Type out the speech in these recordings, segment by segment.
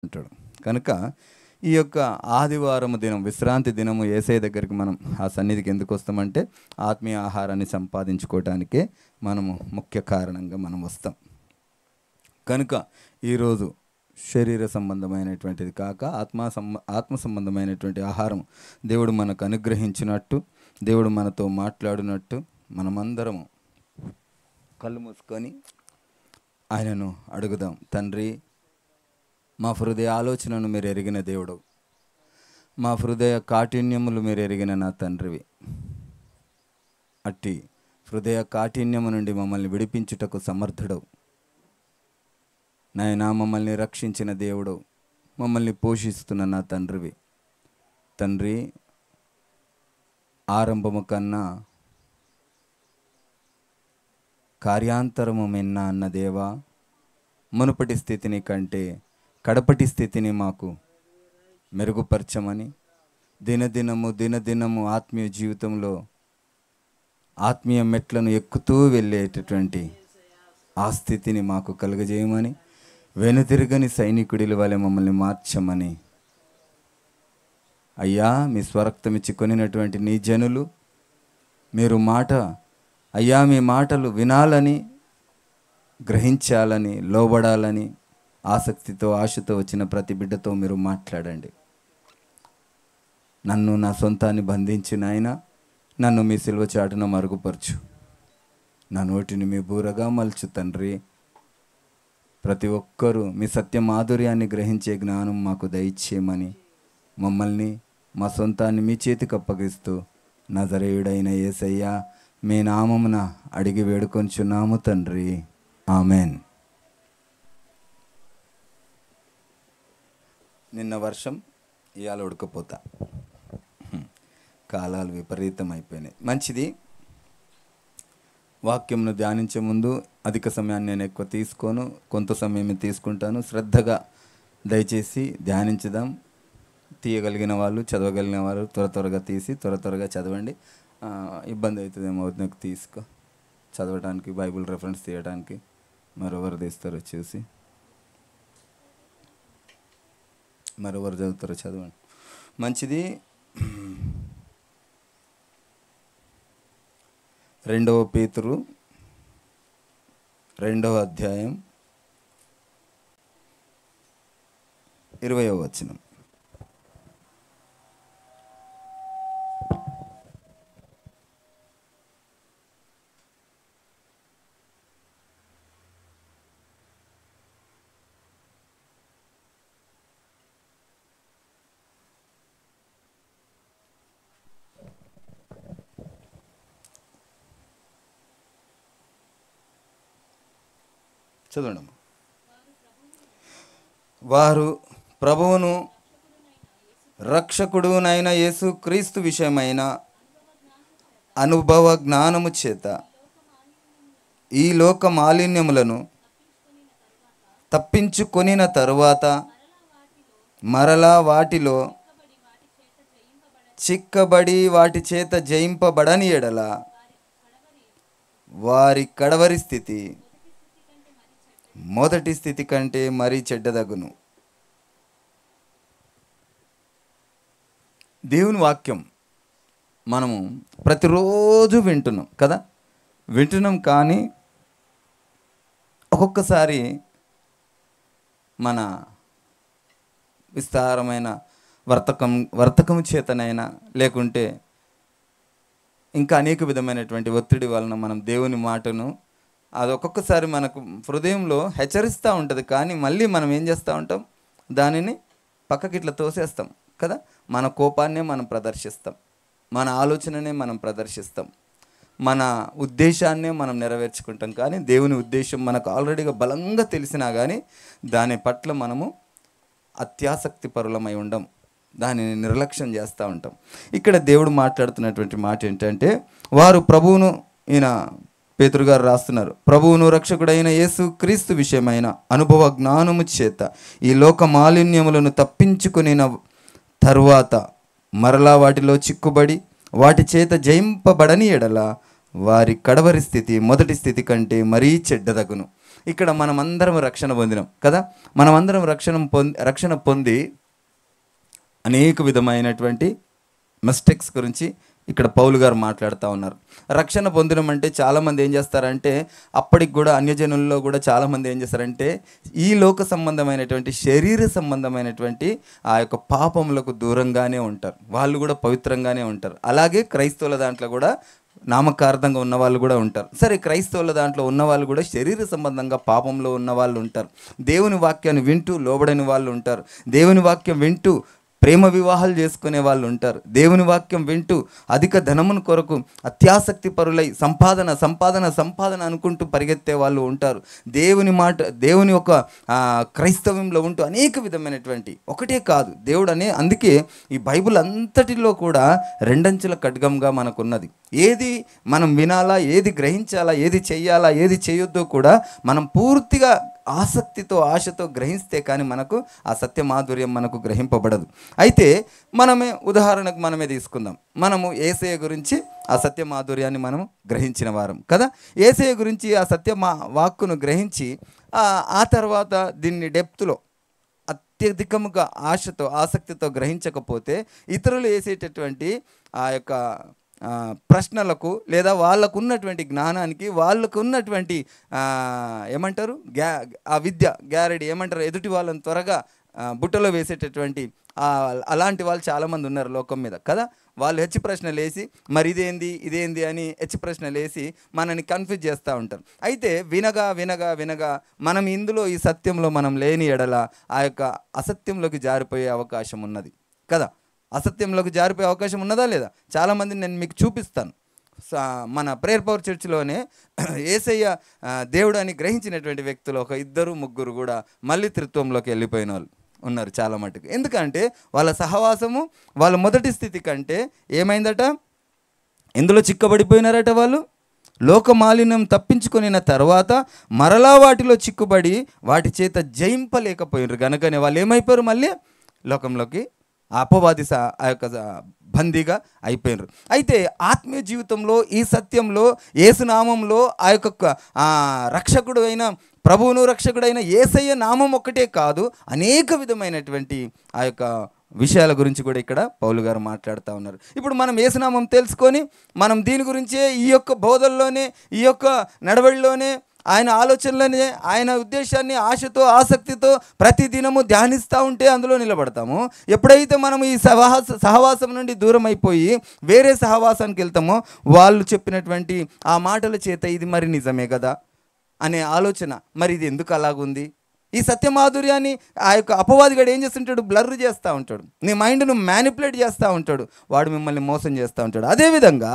అంటాడు. కనుక ఈ యొక్క ఆదివారం దినం, విశ్రాంతి దినము యేసయ్య దగ్గరికి మనం ఆ సన్నిధికి ఎందుకు వస్తామంటే ఆత్మీయ ఆహారాన్ని సంపాదించుకోవటానికే మనము ముఖ్య కారణంగా మనం వస్తాం. కనుక ఈరోజు శరీర సంబంధమైనటువంటిది కాక ఆత్మ సంబంధమైనటువంటి ఆహారం దేవుడు మనకు అనుగ్రహించినట్టు, దేవుడు మనతో మాట్లాడినట్టు మనమందరము కళ్ళు మూసుకొని ఆయనను అడుగుదాం. తండ్రి, మా హృదయ ఆలోచనను మీరు ఎరిగిన దేవుడు, మా హృదయ కాఠిన్యములు మీరు ఎరిగిన నా తండ్రివి. అట్టి హృదయ కాఠిన్యము నుండి మమ్మల్ని విడిపించుటకు సమర్థుడవు నాయనా. మమ్మల్ని రక్షించిన దేవుడు, మమ్మల్ని పోషిస్తున్న నా తండ్రివి. తండ్రి, ఆరంభము కన్నా కార్యాంతరము మిన్న అన్న దేవా, మునుపటి స్థితిని కంటే కడపటి స్థితిని మాకు మెరుగుపరచమని, దినదినము ఆత్మీయ జీవితంలో ఆత్మీయ మెట్లను ఎక్కుతూ వెళ్ళేటటువంటి ఆ స్థితిని మాకు కలుగజేయమని, వెనుతిరగని సైనికుడిల వలె మమ్మల్ని మార్చమని. అయ్యా, మీ స్వరక్తమిచ్చి కొనినటువంటి నీ జనులు మీరు అయ్యా మీ మాటలు వినాలని, గ్రహించాలని, లోబడాలని ఆసక్తితో, ఆశతో వచ్చిన ప్రతి బిడ్డతో మీరు మాట్లాడండి. నన్ను, నా సొంతాన్ని బంధించిన ఆయన నన్ను మీ సిలువ చాటున మరుగుపరచు. నా నోటిని మీ బూరగా మలుచు తండ్రి. ప్రతి ఒక్కరూ మీ సత్య మాధుర్యాన్ని గ్రహించే జ్ఞానం మాకు దయచేయమని, మమ్మల్ని, మా సొంతాన్ని మీ చేతికి అప్పగిస్తూ నజరేయుడైన యేసయ్య మీ నామమున అడిగి వేడుకొంచున్నాము తండ్రి. ఆమెన్. నిన్న వర్షం, ఇవాళ ఉడకపోతా. కాలాలు విపరీతమైపోయినాయి. మంచిది. వాక్యంను ధ్యానించే ముందు అధిక సమయాన్ని నేను ఎక్కువ తీసుకోను, కొంత సమయం తీసుకుంటాను. శ్రద్ధగా దయచేసి ధ్యానించుదాం. తీయగలిగిన వాళ్ళు, చదవగలిగిన వాళ్ళు త్వరగా తీసి త్వరగా చదవండి. ఇబ్బంది అవుతుందేమో నాకు తీసుకో చదవడానికి, బైబిల్ రెఫరెన్స్ తీయడానికి. మరెవరు తీస్తారో చూసి, మరెవరు చదువుతారో చదవండి. మంచిది. 2 పేతురు 2వ అధ్యాయం 20వ వచనం. చదవండి. వారు ప్రభువును రక్షకుడునైన యేసు క్రీస్తు విషయమైన అనుభవ జ్ఞానము చేత ఈ లోక మాలిన్యములను తప్పించుకొనిన తరువాత మరలా వాటిలో చిక్కబడి వాటి చేత జయింపబడని ఎడల వారి కడవరి స్థితి మొదటి స్థితి కంటే మరీ చెడ్డదగును. దేవుని వాక్యం మనము ప్రతిరోజు వింటున్నాం కదా. కానీ ఒక్కొక్కసారి మన విస్తారమైన వర్తకం చేతనైనా, లేకుంటే ఇంకా అనేక విధమైనటువంటి ఒత్తిడి వలన మనం దేవుని మాటను అది ఒక్కొక్కసారి మనకు హృదయంలో హెచ్చరిస్తూ ఉంటుంది. కానీ మళ్ళీ మనం ఏం చేస్తూ ఉంటాం, దానిని పక్కకి ఇట్లా తోసేస్తాం కదా. మన కోపాన్నే మనం ప్రదర్శిస్తాం, మన ఆలోచననే మనం ప్రదర్శిస్తాం, మన ఉద్దేశాన్నే మనం నెరవేర్చుకుంటాం. కానీ దేవుని ఉద్దేశం మనకు ఆల్రెడీగా బలంగా తెలిసినా కానీ దాని పట్ల మనము అత్యాసక్తి పరులమై ఉండం, దానిని నిర్లక్ష్యం చేస్తూ ఉంటాం. ఇక్కడ దేవుడు మాట్లాడుతున్నటువంటి మాట ఏంటంటే, వారు ప్రభువును, ఈయన పేతురు గారు రాస్తున్నారు, ప్రభువును రక్షకుడైన యేసు క్రీస్తు విషయమైన అనుభవ జ్ఞానము చేత ఈ లోక మాలిన్యములను తప్పించుకొనిన తరువాత మరలా వాటిలో చిక్కుబడి వాటి చేత జయింపబడని ఎడల వారి కడవరి స్థితి మొదటి స్థితి కంటే మరీ చెడ్డదగును. ఇక్కడ మనమందరం రక్షణ పొందినాం కదా. మనమందరం రక్షణ పొంది అనేక విధమైనటువంటి మిస్టేక్స్ గురించి ఇక్కడ పౌలు గారు మాట్లాడుతూ ఉన్నారు. రక్షణ పొందడం అంటే చాలామంది ఏం చేస్తారంటే, అప్పటికి కూడా అన్యజనుల్లో కూడా చాలామంది ఏం చేస్తారంటే ఈ లోక సంబంధమైనటువంటి శరీర సంబంధమైనటువంటి ఆ యొక్క పాపములకు దూరంగానే ఉంటారు. వాళ్ళు కూడా పవిత్రంగానే ఉంటారు. అలాగే క్రైస్తవుల దాంట్లో కూడా నామకార్థంగా ఉన్న వాళ్ళు కూడా ఉంటారు. సరే, క్రైస్తవుల దాంట్లో ఉన్న వాళ్ళు కూడా శరీర సంబంధంగా పాపంలో ఉన్న వాళ్ళు ఉంటారు. దేవుని వాక్యాన్ని వింటూ లోబడని వాళ్ళు ఉంటారు. దేవుని వాక్యం వింటూ ప్రేమ వివాహాలు చేసుకునే వాళ్ళు ఉంటారు. దేవుని వాక్యం వింటూ అధిక ధనమును కొరకు అత్యాసక్తి పరులై సంపాదన సంపాదన సంపాదన అనుకుంటూ పరిగెత్తే వాళ్ళు ఉంటారు. దేవుని ఒక క్రైస్తవంలో ఉంటూ అనేక విధమైనటువంటి, ఒకటే కాదు దేవుడు అందుకే ఈ బైబిల్ అంతటిలో కూడా రెండంచెల ఖడ్గంగా మనకున్నది. ఏది మనం వినాలా, ఏది గ్రహించాలా, ఏది చెయ్యాలా, ఏది చేయొద్దో కూడా మనం పూర్తిగా ఆసక్తితో ఆశతో గ్రహిస్తే కానీ మనకు ఆ సత్య మాధుర్యం మనకు గ్రహింపబడదు. అయితే ఉదాహరణకు మనమే తీసుకుందాం. మనము యేసయ్య గురించి ఆ సత్య మాధుర్యాన్ని మనం గ్రహించిన వారం కదా. యేసయ్య గురించి ఆ సత్య వాక్కును గ్రహించి ఆ తర్వాత దీన్ని డెప్త్లో అత్యధికముగా ఆశతో ఆసక్తితో గ్రహించకపోతే ఇతరులు వేసేటటువంటి ఆ యొక్క ప్రశ్నలకు లేదా వాళ్ళకు ఉన్నటువంటి జ్ఞానానికి, వాళ్ళకు ఉన్నటువంటి ఏమంటారు ఆ విద్య గ్యారెడీ ఏమంటారు, ఎదుటి వాళ్ళని త్వరగా బుట్టలో వేసేటటువంటి అలాంటి వాళ్ళు చాలామంది ఉన్నారు లోకం మీద కదా. వాళ్ళు హెచ్చు ప్రశ్నలు వేసి మరి ఇదేంది అని హెచ్చు ప్రశ్నలు వేసి మనని కన్ఫ్యూజ్ చేస్తూ ఉంటారు. అయితే వినగా వినగా వినగా మనం ఇందులో ఈ సత్యంలో మనం లేని ఎడల ఆ యొక్క అసత్యంలోకి జారిపోయే అవకాశం ఉన్నది కదా. అసత్యంలోకి జారిపోయే అవకాశం ఉన్నదా లేదా? చాలామంది నేను మీకు చూపిస్తాను. మన ప్రేయర్ పవర్ చర్చిలోనే యేసయ్య దేవుడు అని గ్రహించినటువంటి వ్యక్తులు ఒక 2-3 కూడా మళ్ళీ త్రిత్వంలోకి వెళ్ళిపోయిన వాళ్ళు ఉన్నారు చాలా మటుకు. ఎందుకంటే వాళ్ళ సహవాసము వాళ్ళ మొదటి స్థితి కంటే ఏమైందట, ఎందులో చిక్కబడిపోయినారట వాళ్ళు. లోక మాలిన్యం తప్పించుకొనిన తర్వాత మరలా వాటిలో చిక్కుబడి వాటి చేత జయింపలేకపోయినారు గనుకనే వాళ్ళు ఏమైపోయారు, మళ్ళీ లోకంలోకి అపవాది ఆ యొక్క బందీగా అయిపోయినారు. అయితే ఆత్మీయ జీవితంలో ఈ సత్యంలో యేసునామంలో ఆ యొక్క రక్షకుడు అయిన ప్రభువును రక్షకుడైన యేసయ్య నామం ఒక్కటే కాదు, అనేక విధమైనటువంటి ఆ యొక్క విషయాల గురించి కూడా ఇక్కడ పౌలు గారు మాట్లాడుతూ ఉన్నారు. ఇప్పుడు మనం యేసునామం తెలుసుకొని మనం దీని గురించే ఈ యొక్క బోధల్లోనే ఈ యొక్క నడవడిలోనే ఆయన ఆలోచనలని ఆయన ఉద్దేశాన్ని ఆశతో ఆసక్తితో ప్రతిదినము ధ్యానిస్తూ ఉంటే అందులో నిలబడతాము. ఎప్పుడైతే మనం ఈ సహవాసం నుండి దూరం అయిపోయి వేరే సహవాసానికి వెళ్తామో వాళ్ళు చెప్పినటువంటి ఆ మాటల చేత ఇది మరి నిజమే కదా అనే ఆలోచన, మరి ఇది ఎందుకు అలాగుంది, ఈ సత్యమాధుర్యాన్ని ఆ యొక్క అపవాదిగాడు ఏం చేస్తుంటాడు, బ్లర్ చేస్తూ ఉంటాడు, నీ మైండ్ను మ్యానిపులేట్ చేస్తూ ఉంటాడు, వాడు మిమ్మల్ని మోసం చేస్తూ ఉంటాడు. అదేవిధంగా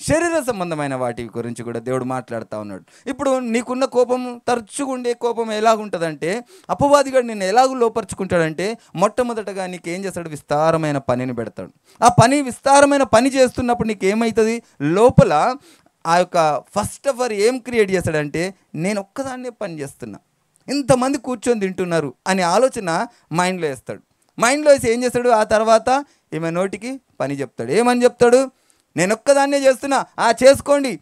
శరీర సంబంధమైన వాటి గురించి కూడా దేవుడు మాట్లాడుతూ ఉన్నాడు. ఇప్పుడు నీకున్న కోపం, తరచుగా ఉండే కోపం ఎలాగుంటుందంటే, అపవాదిగాడు నిన్ను ఎలాగూ లోపరుచుకుంటాడంటే మొట్టమొదటగా నీకు ఏం చేస్తాడు, విస్తారమైన పనిని పెడతాడు. ఆ విస్తారమైన పని చేస్తున్నప్పుడు నీకు ఏమవుతుంది, లోపల ఆ యొక్క ఫస్ట్ ఆఫ్ ఆల్ ఏం క్రియేట్ చేస్తాడంటే, నేను ఒక్కదాన్నే పని చేస్తున్నా, ఇంతమంది కూర్చొని తింటున్నారు అనే ఆలోచన మైండ్లో వేస్తాడు. మైండ్లో వేసి ఏం చేస్తాడు, ఆ తర్వాత ఈమె నోటికి పని చెప్తాడు. ఏమని చెప్తాడు, నేను ఒక్కదాన్నే చేస్తున్నా, చేసుకోండి,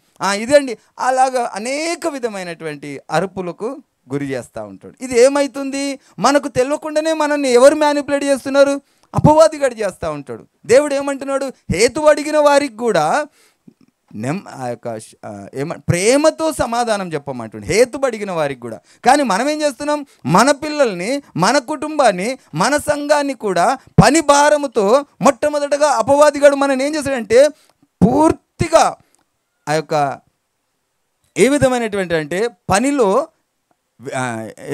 ఇదండి, అలాగా అనేక విధమైనటువంటి అరుపులకు గురి చేస్తూ ఉంటాడు. ఇది ఏమవుతుంది, మనకు తెలియకుండానే మనల్ని ఎవరు మ్యానిపులేట్ చేస్తున్నారు, అపవాదిగాడు చేస్తూ ఉంటాడు. దేవుడు ఏమంటున్నాడు, హేతు అడిగిన వారికి కూడా ఆ యొక్క ప్రేమతో సమాధానం చెప్పమంటుండే, హేతుబడిగిన వారికి కూడా. కానీ మనం ఏం చేస్తున్నాం, మన పిల్లల్ని, మన కుటుంబాన్ని, మన సంఘాన్ని కూడా పని భారముతో మొట్టమొదటగా అపవాదిగాడు మనని ఏం చేస్తాడంటే పూర్తిగా ఆ యొక్క ఏ విధమైనటువంటి అంటే పనిలో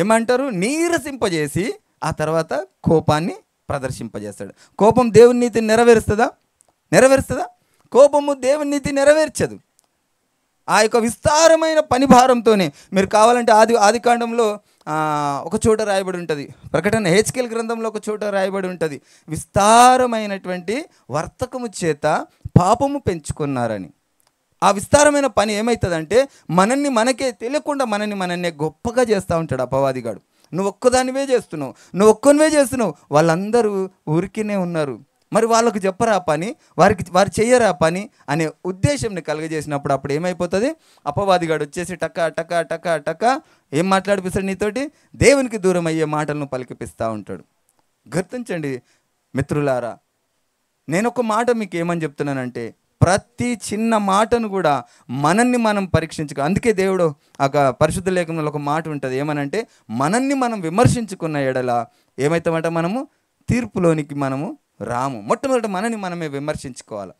ఏమంటారు నీరసింపజేసి ఆ తర్వాత కోపాన్ని ప్రదర్శింపజేస్తాడు. కోపం దేవుని నీతిని నెరవేరుస్తుందా? కోపము దేవుని నీతి నెరవేర్చదు. ఆ యొక్క విస్తారమైన పని భారంతోనే, మీరు కావాలంటే ఆదికాండంలో ఒక చోట రాయబడి ఉంటుంది, ప్రకటన హెచ్కేల్ గ్రంథంలో ఒక చోట రాయబడి ఉంటుంది, విస్తారమైనటువంటి వర్తకము చేత పాపము పెంచుకున్నారని. ఆ విస్తారమైన పని ఏమవుతుందంటే మనకే తెలియకుండా మనన్నే గొప్పగా చేస్తూ ఉంటాడు అపవాదిగాడు. నువ్వు ఒక్కదానివే చేస్తున్నావు, వాళ్ళందరూ ఊరికినే ఉన్నారు, మరి వాళ్ళకు చెప్పరా పని, వారు చెయ్యరా పని అనే ఉద్దేశంని కలుగజేసినప్పుడు అప్పుడు ఏమైపోతుంది, అపవాదిగాడు వచ్చేసి టక టక టక టక ఏం మాట్లాడిపిస్తాడు నీతోటి, దేవునికి దూరం అయ్యే మాటలను పలికిపిస్తూ ఉంటాడు. గుర్తించండి మిత్రులారా, నేను ఒక మాట మీకు ఏమని చెప్తున్నానంటే, ప్రతి చిన్న మాటను కూడా మనల్ని మనం పరీక్షించుకో. అందుకే దేవుడు ఒక పరిశుద్ధ లేఖనంలో ఒక మాట ఉంటుంది, ఏమనంటే మనల్ని మనం విమర్శించుకున్న ఎడల ఏమవుతామంట, మనము తీర్పులోనికి మనము రాము. మొట్టమొదట మనని మనమే విమర్శించుకోవాలి.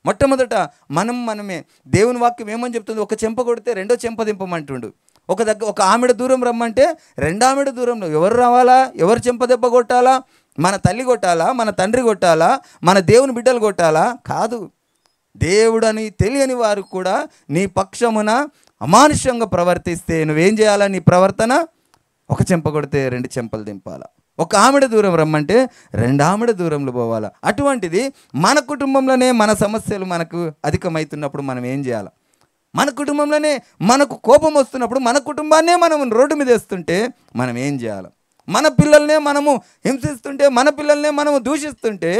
మొట్టమొదట మనమే. దేవుని వాక్యం ఏమని చెప్తుంది, ఒక చెంప కొడితే రెండో చెంప దింపమంటుండు. ఒక ఆమెడ దూరం రమ్మంటే రెండో ఆమెడ దూరంలో ఎవరు రావాలా, ఎవరు చెంప దెబ్బ కొట్టాలా? మన తల్లి కొట్టాలా, మన తండ్రి కొట్టాలా, మన దేవుని బిడ్డలు కొట్టాలా? కాదు. దేవుడని తెలియని వారు కూడా నీ పక్షమున అమానుష్యంగా ప్రవర్తిస్తే నువ్వేం చేయాలా? నీ ప్రవర్తన ఒక చెంప కొడితే రెండు చెంపలు దింపాలా, ఒక ఆమెడ దూరం రమ్మంటే రెండు ఆమెడ దూరంలో పోవాలా. అటువంటిది మన కుటుంబంలోనే మన సమస్యలు మనకు అధికమవుతున్నప్పుడు మనం ఏం చేయాలి? మన కుటుంబంలోనే మనకు కోపం వస్తున్నప్పుడు మన కుటుంబాన్నే మనం రోడ్డు మీద వేస్తుంటే మనం ఏం చేయాలి? మన పిల్లల్నే మనము హింసిస్తుంటే, మన పిల్లల్నే మనము దూషిస్తుంటే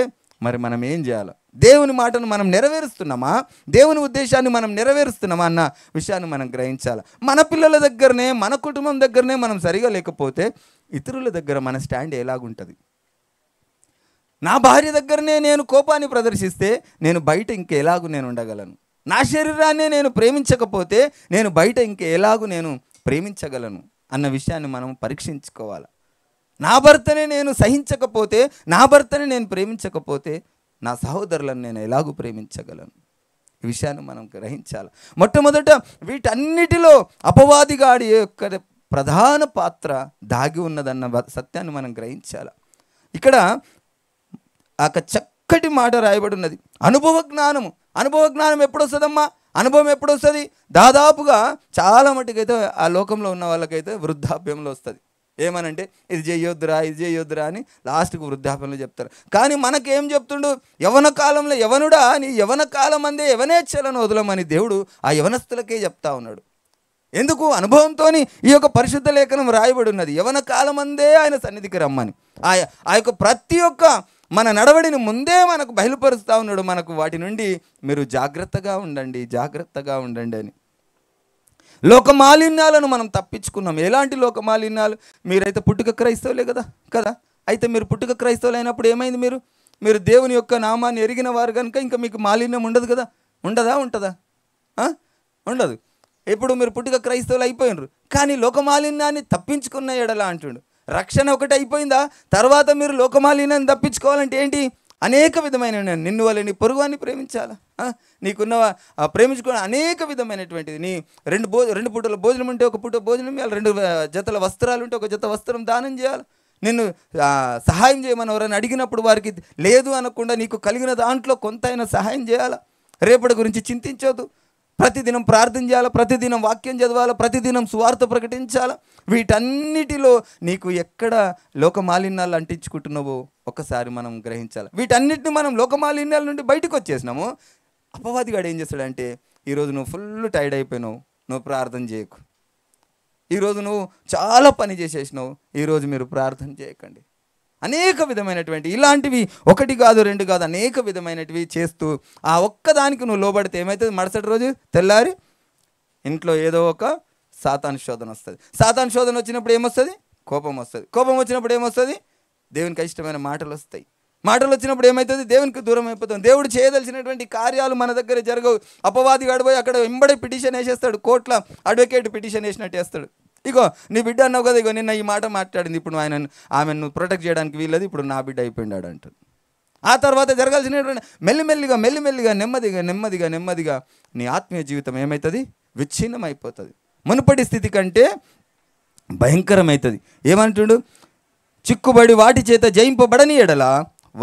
మరి మనం ఏం చేయాలి? దేవుని మాటను మనం నెరవేరుస్తున్నామా, దేవుని ఉద్దేశాన్ని మనం నెరవేరుస్తున్నామా అన్న విషయాన్ని మనం గ్రహించాలి. మన పిల్లల దగ్గరనే, మన కుటుంబం దగ్గరనే మనం సరిగా లేకపోతే ఇతరుల దగ్గర మన స్టాండ్ ఎలాగుంటుంది? నా భార్య దగ్గరనే నేను కోపాన్ని ప్రదర్శిస్తే నేను బయట ఇంకెలాగూ నేను ఉండగలను? నా శరీరాన్నే నేను ప్రేమించకపోతే నేను బయట ఇంకెలాగూ నేను ప్రేమించగలను అన్న విషయాన్ని మనం పరీక్షించుకోవాలి. నా భర్తనే నేను సహించకపోతే, నా భర్తని నేను ప్రేమించకపోతే నా సహోదరులను నేను ఎలాగూ ప్రేమించగలను? ఈ విషయాన్ని మనం గ్రహించాలి. మొట్టమొదట వీటన్నిటిలో అపవాదిగాడి యొక్క ప్రధాన పాత్ర దాగి ఉన్నదన్న సత్యాన్ని మనం గ్రహించాలి. ఇక్కడ ఒక చక్కటి మాట రాయబడి ఉన్నది, అనుభవ జ్ఞానము. అనుభవ జ్ఞానం ఎప్పుడు వస్తుందమ్మా? అనుభవం ఎప్పుడు వస్తుంది? దాదాపుగా చాలా మటుకైతే ఆ లోకంలో ఉన్న వాళ్ళకైతే వృద్ధాప్యంలో వస్తుంది. ఏమనంటే ఇది చేయొద్దురా అని లాస్ట్కు వృద్ధాప్యంలో చెప్తారు. కానీ మనకేం చెప్తుండు? యవన కాలంలో యవనుడా, నీ యవన కాలం అందే యవనేచ్ఛలను వదలమని దేవుడు ఆ యవనస్తులకే చెప్తా ఉన్నాడు. ఎందుకు? అనుభవంతో ఈ యొక్క పరిశుద్ధ లేఖనం రాయబడి ఉన్నది. యవన కాలం అందే ఆయన సన్నిధికి రమ్మని. ఆ యొక్క ప్రతి ఒక్క మన నడవడిని ముందే మనకు బయలుపరుస్తూ ఉన్నాడు. మనకు వాటి నుండి మీరు జాగ్రత్తగా ఉండండి అని. లోక మాలిన్యాలను మనం తప్పించుకున్నాం. ఎలాంటి లోక మాలిన్యాలు? మీరైతే పుట్టుక క్రైస్తవులే కదా. అయితే మీరు పుట్టుక క్రైస్తవులు అయినప్పుడు ఏమైంది? మీరు దేవుని యొక్క నామాన్ని ఎరిగిన వారు కనుక ఇంకా మీకు మాలిన్యం ఉండదు కదా. ఉంటుందా? ఉండదు. ఇప్పుడు మీరు పుట్టుక క్రైస్తవులు అయిపోయినరు, కానీ లోకమాలిన్యాన్ని తప్పించుకున్న ఎడలా అంటుండు. రక్షణ ఒకటి అయిపోయిందా? తర్వాత మీరు లోకమాలిన్యాన్ని తప్పించుకోవాలంటే ఏంటి? అనేక విధమైన నిన్ను వల్ల నీ పొరుగువాన్ని ప్రేమించాలా, నీకున్న ప్రేమించుకోవడం అనేక విధమైనటువంటిది. నీ రెండు పూటల భోజనం ఉంటే ఒక పూట భోజనం ఇవ్వాలి, 2 జతల వస్త్రాలు ఉంటే ఒక జత వస్త్రం దానం చేయాలి. నిన్ను సహాయం చేయమని ఎవరైనా అడిగినప్పుడు వారికి లేదు అనకుండా నీకు కలిగిన దాంట్లో కొంతైనా సహాయం చేయాలా. రేపటి గురించి చింతించొద్దు. ప్రతిదినం ప్రార్థన చేయాలి, ప్రతిదినం వాక్యం చదవాలి, ప్రతిదినం సువార్త ప్రకటించాలి. వీటన్నిటిలో నీకు ఎక్కడ లోకమాలిన్యాలు అంటించుకుంటున్నావో ఒకసారి మనం గ్రహించాలి. వీటన్నిటిని మనం లోకమాలిన్యాల నుండి బయటకు వచ్చేసినాము. అపవాదిగాడు ఏం చేస్తాడంటే, ఈరోజు నువ్వు ఫుల్ టైర్డ్ అయిపోయినావు, నువ్వు ప్రార్థన చేయకు. ఈరోజు నువ్వు చాలా పని చేసేసినావు, ఈరోజు మీరు ప్రార్థన చేయకండి. అనేక విధమైనటువంటి ఇలాంటివి 1 కాదు 2 కాదు అనేక విధమైనటివి చేస్తూ ఆ ఒక్కదానికి నువ్వు లోబడితే ఏమవుతుంది? మరుసటి రోజు తెల్లారి ఇంట్లో ఏదో ఒక సాతాను శోధన వస్తుంది. సాతాను శోధన వచ్చినప్పుడు ఏమొస్తుంది? కోపం వస్తుంది. కోపం వచ్చినప్పుడు ఏమొస్తుంది? దేవునికి ఇష్టమైన మాటలు వస్తాయి. మాటలు వచ్చినప్పుడు ఏమవుతుంది? దేవునికి దూరం అయిపోతుంది. దేవుడు చేయదలిచినటువంటి కార్యాలు మన దగ్గర జరగవు. అపవాది గడిపోయి అక్కడ వెంబడి పిటిషన్ వేసేస్తాడు, కోర్టుల అడ్వకేట్ పిటిషన్ వేసినట్టు వేస్తాడు. ఇగో నీ బిడ్డ అన్నావు కదా, ఇగో నిన్న ఈ మాట మాట్లాడింది, ఇప్పుడు ఆమెను ప్రొటెక్ట్ చేయడానికి వీల్లది, ఇప్పుడు నా బిడ్డ అయిపోయినాడు అంటాడు. ఆ తర్వాత జరగాల్సినటువంటి మెల్లిమెల్లిగా నెమ్మదిగా నీ ఆత్మీయ జీవితం ఏమవుతుంది? విచ్ఛిన్నమైపోతుంది. మునుపటి స్థితి కంటే భయంకరమవుతుంది. ఏమంటుడు? చిక్కుబడి వాటి చేత జయింపబడని ఎడల